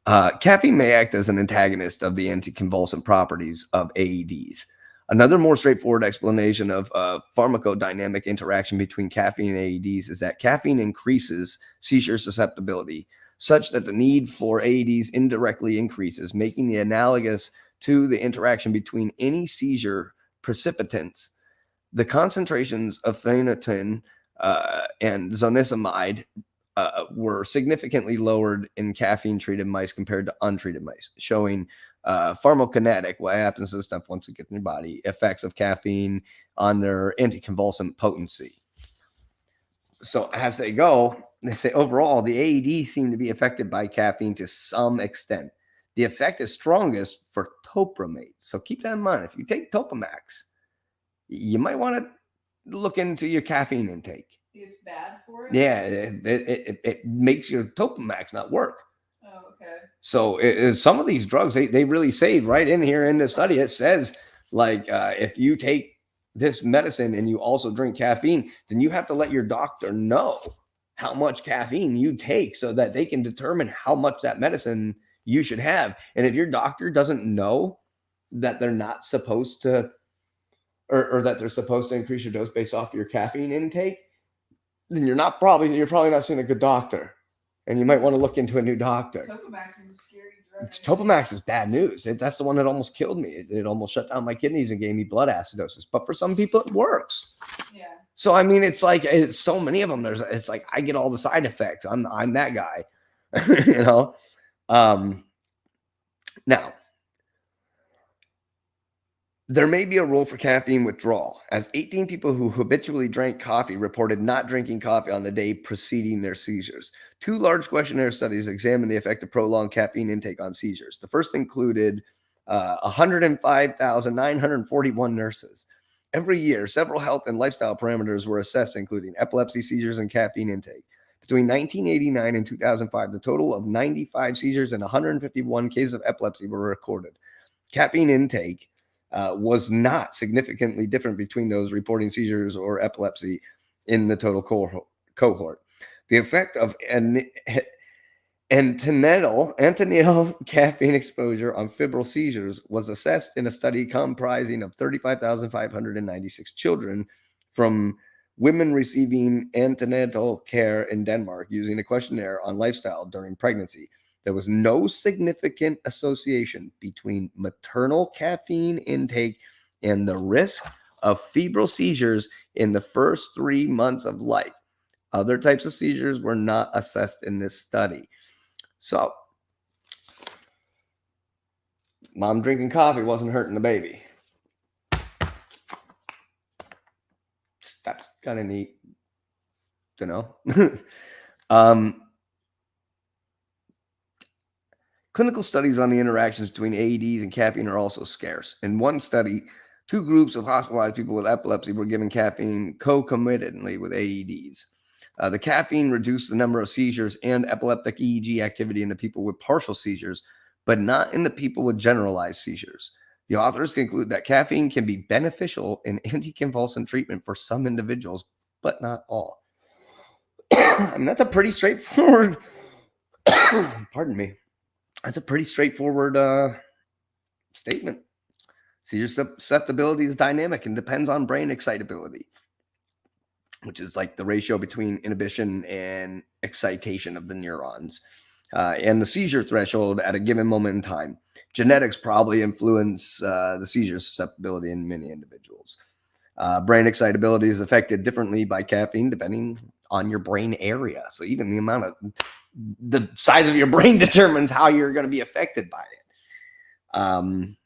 Caffeine may act as an antagonist of the anticonvulsant properties of AEDs. Another more straightforward explanation of pharmacodynamic interaction between caffeine and AEDs is that caffeine increases seizure susceptibility, such that the need for AEDs indirectly increases, making the analogous to the interaction between any seizure precipitants. The concentrations of phenytoin and zonisamide were significantly lowered in caffeine-treated mice compared to untreated mice, showing pharmacokinetic, what happens to stuff once it gets in your body, effects of caffeine on their anticonvulsant potency. So as they go, they say overall, the AED seem to be affected by caffeine to some extent. The effect is strongest for topramate. So keep that in mind. If you take Topamax, you might want to look into your caffeine intake. It's bad for it? Yeah, it makes your Topamax not work. Oh, okay. So some of these drugs, they really say right in here in the study, it says like if you take this medicine and you also drink caffeine, then you have to let your doctor know how much caffeine you take so that they can determine how much that medicine you should have. And if your doctor doesn't know that they're not supposed to, or that they're supposed to increase your dose based off your caffeine intake, then you're probably not seeing a good doctor, and you might want to look into a new doctor. Topamax is a scary drug. Topamax is bad news. That's the one that almost killed me. It almost shut down my kidneys and gave me blood acidosis. But for some people, it works. Yeah. So I mean, it's like it's so many of them. It's like I get all the side effects. I'm that guy, you know. Now, there may be a role for caffeine withdrawal, as 18 people who habitually drank coffee reported not drinking coffee on the day preceding their seizures. 2 large questionnaire studies examined the effect of prolonged caffeine intake on seizures. The first included 105,941 nurses. Every year, several health and lifestyle parameters were assessed, including epilepsy, seizures, and caffeine intake. Between 1989 and 2005, the total of 95 seizures and 151 cases of epilepsy were recorded. Caffeine intake was not significantly different between those reporting seizures or epilepsy in the total cohort. The effect of antenatal caffeine exposure on febrile seizures was assessed in a study comprising of 35,596 children from women receiving antenatal care in Denmark using a questionnaire on lifestyle during pregnancy. There was no significant association between maternal caffeine intake and the risk of febrile seizures in the first 3 months of life. Other types of seizures were not assessed in this study. So, mom drinking coffee wasn't hurting the baby. That's kind of neat to know. Clinical studies on the interactions between AEDs and caffeine are also scarce. In one study, 2 groups of hospitalized people with epilepsy were given caffeine concomitantly with AEDs. The caffeine reduced the number of seizures and epileptic EEG activity in the people with partial seizures, but not in the people with generalized seizures. The authors conclude that caffeine can be beneficial in anticonvulsant treatment for some individuals, but not all. I mean, that's a pretty straightforward, pardon me, that's a pretty straightforward statement. Seizure susceptibility is dynamic and depends on brain excitability, which is like the ratio between inhibition and excitation of the neurons, and the seizure threshold at a given moment in time. Genetics probably influence the seizure susceptibility in many individuals. Brain excitability is affected differently by caffeine depending on your brain area. So even the size of your brain determines how you're going to be affected by it.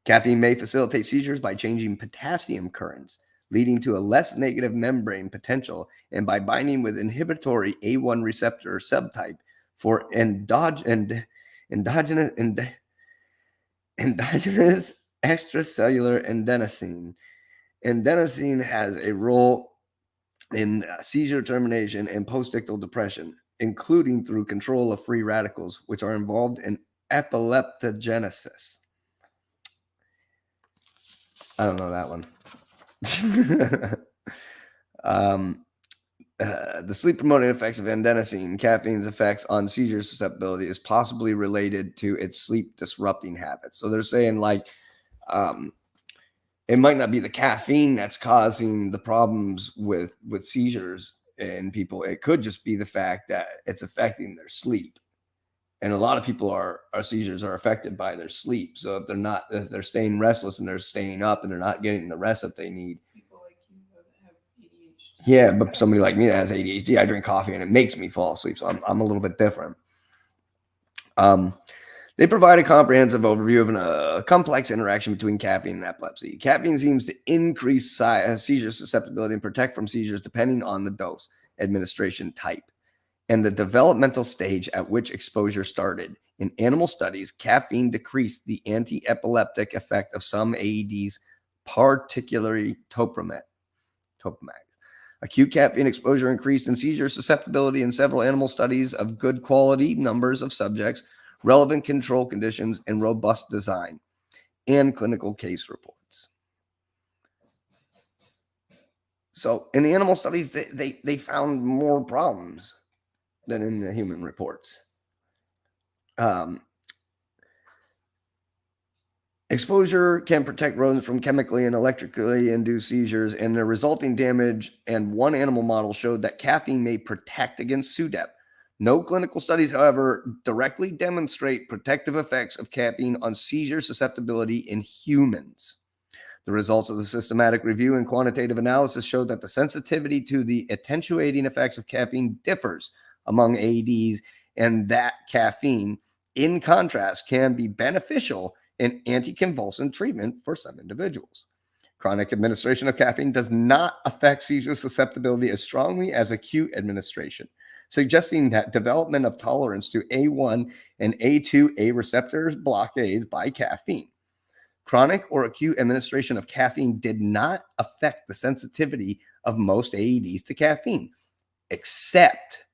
Caffeine may facilitate seizures by changing potassium currents, leading to a less negative membrane potential, and by binding with inhibitory A1 receptor subtype for endogenous extracellular adenosine. Adenosine has a role in seizure termination and postictal depression, including through control of free radicals, which are involved in epileptogenesis. I don't know that one. The sleep-promoting effects of adenosine, caffeine's effects on seizure susceptibility, is possibly related to its sleep-disrupting habits. So they're saying, like, it might not be the caffeine that's causing the problems with seizures in people. It could just be the fact that it's affecting their sleep. And a lot of people our seizures are affected by their sleep. So if they're staying restless and they're staying up and they're not getting the rest that they need. People like you that have ADHD. Yeah, but somebody like me that has ADHD, I drink coffee and it makes me fall asleep. So I'm a little bit different. They provide a comprehensive overview of a complex interaction between caffeine and epilepsy. Caffeine seems to increase seizure susceptibility and protect from seizures depending on the dose, administration type, and the developmental stage at which exposure started. In animal studies, caffeine decreased the anti-epileptic effect of some AEDs, particularly topamax. Acute caffeine exposure increased in seizure susceptibility in several animal studies of good quality numbers of subjects, relevant control conditions, and robust design, and clinical case reports. So in the animal studies, they found more problems than in the human reports. Exposure can protect rodents from chemically and electrically induced seizures, and the resulting damage, and one animal model showed that caffeine may protect against SUDEP. No clinical studies, however, directly demonstrate protective effects of caffeine on seizure susceptibility in humans. The results of the systematic review and quantitative analysis showed that the sensitivity to the attenuating effects of caffeine differs among AEDs, and that caffeine, in contrast, can be beneficial in anticonvulsant treatment for some individuals. Chronic administration of caffeine does not affect seizure susceptibility as strongly as acute administration, suggesting that development of tolerance to A1 and A2A receptors blockades by caffeine. Chronic or acute administration of caffeine did not affect the sensitivity of most AEDs to caffeine, except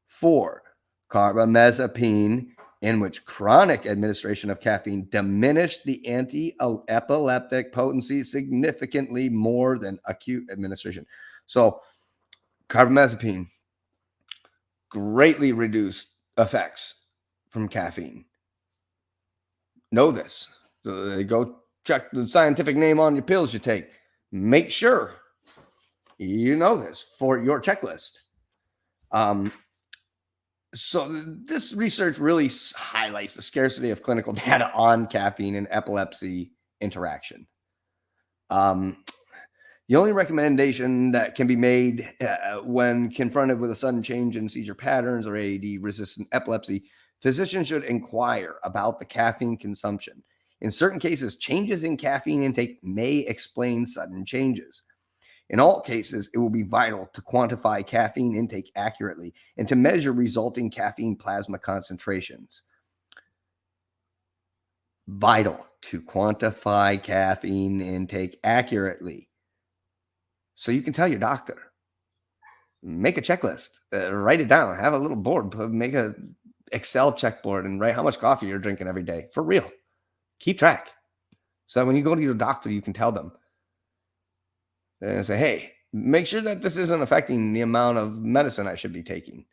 for carbamazepine, in which chronic administration of caffeine diminished the anti-epileptic potency significantly more than acute administration. So carbamazepine greatly reduced effects from caffeine. Know this. So go check the scientific name on your pills you take. Make sure you know this for your checklist. So this research really highlights the scarcity of clinical data on caffeine and epilepsy interaction. The only recommendation that can be made when confronted with a sudden change in seizure patterns or AED-resistant epilepsy, physicians should inquire about the caffeine consumption. In certain cases, changes in caffeine intake may explain sudden changes. In all cases, it will be vital to quantify caffeine intake accurately and to measure resulting caffeine plasma concentrations. Vital to quantify caffeine intake accurately. So you can tell your doctor, make a checklist, write it down, have a little board, make a Excel checkboard and write how much coffee you're drinking every day. For real. Keep track. So when you go to your doctor, you can tell them and say, hey, make sure that this isn't affecting the amount of medicine I should be taking.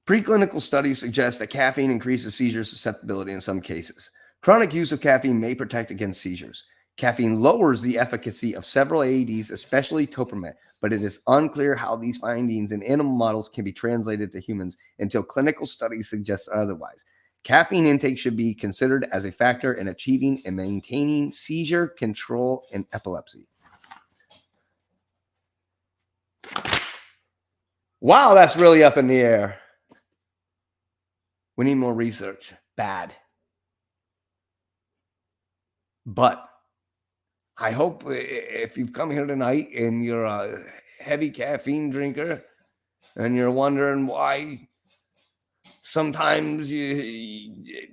Preclinical studies suggest that caffeine increases seizure susceptibility in some cases. Chronic use of caffeine may protect against seizures. Caffeine lowers the efficacy of several AEDs, especially topiramate, but it is unclear how these findings in animal models can be translated to humans until clinical studies suggest otherwise. Caffeine intake should be considered as a factor in achieving and maintaining seizure control in epilepsy. Wow, that's really up in the air. We need more research. Bad. But I hope if you've come here tonight and you're a heavy caffeine drinker and you're wondering why sometimes if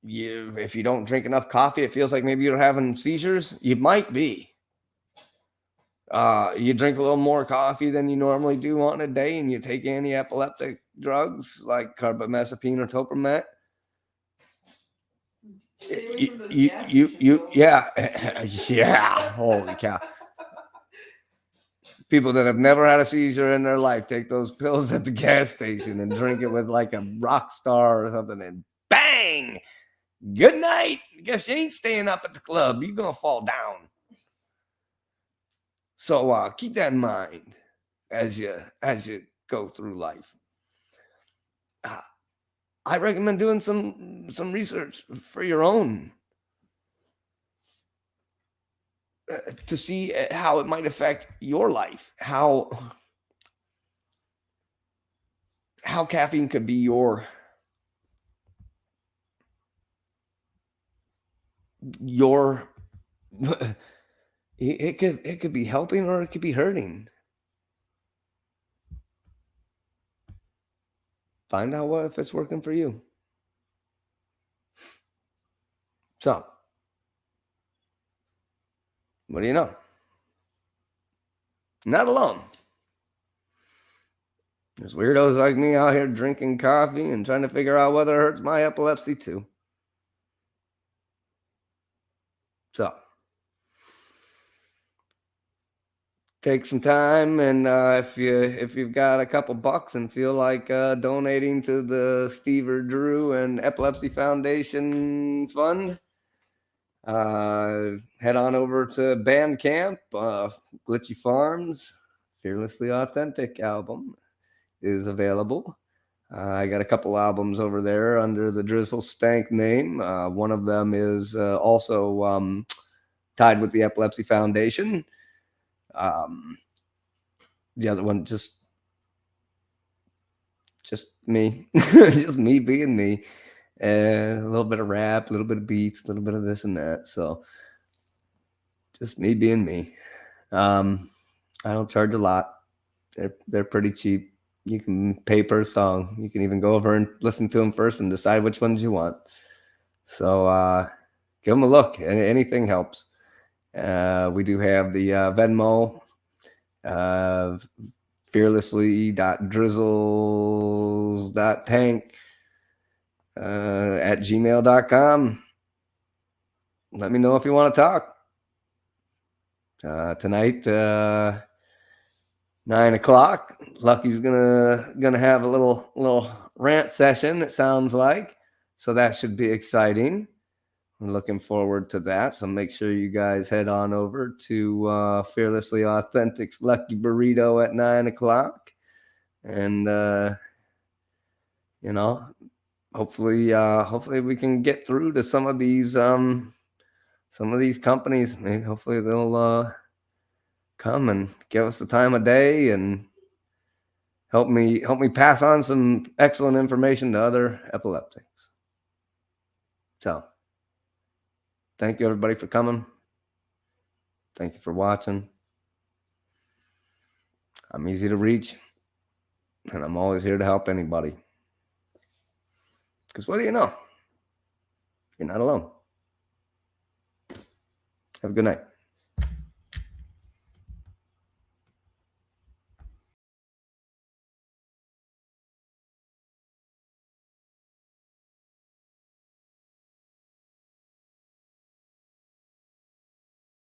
you don't drink enough coffee, it feels like maybe you're having seizures. You might be. You drink a little more coffee than you normally do on a day, and you take anti-epileptic drugs like carbamazepine or topiramate. Stay away from those gas stations, yeah. Holy cow. People that have never had a seizure in their life take those pills at the gas station and drink it with like a rock star or something, and bang! Good night. Guess you ain't staying up at the club. You're gonna fall down. So keep that in mind as you go through life. I recommend doing some research for your own to see how it might affect your life, how caffeine could be your it could be helping or it could be hurting. Find out if it's working for you. So, what do you know? Not alone. There's weirdos like me out here drinking coffee and trying to figure out whether it hurts my epilepsy too. So, take some time, and if you've got a couple bucks and feel like donating to the Steve or Drew and Epilepsy Foundation Fund, head on over to Bandcamp. Glitchy Farms Fearlessly Authentic album is available. I got a couple albums over there under the Drizzle Stank name. One of them is also tied with the Epilepsy Foundation. The other one just me, just me being me. A little bit of rap, a little bit of beats, a little bit of this and that. So just me being me. I don't charge a lot. They're pretty cheap. You can pay per song. You can even go over and listen to them first and decide which ones you want. So give them a look. Anything helps. We do have the Venmo, fearlessly.drizzles.tank at gmail.com. Let me know if you want to talk. Tonight, 9 o'clock. Lucky's gonna have a little rant session, it sounds like. So that should be exciting. I'm looking forward to that. So make sure you guys head on over to Fearlessly Authentic's Lucky Burrito at 9 o'clock. And hopefully we can get through to some of these some of these companies, maybe hopefully they'll come and give us the time of day and help me pass on some excellent information to other epileptics. So, thank you everybody for coming. Thank you for watching. I'm easy to reach, and I'm always here to help anybody. Because what do you know? You're not alone. Have a good night.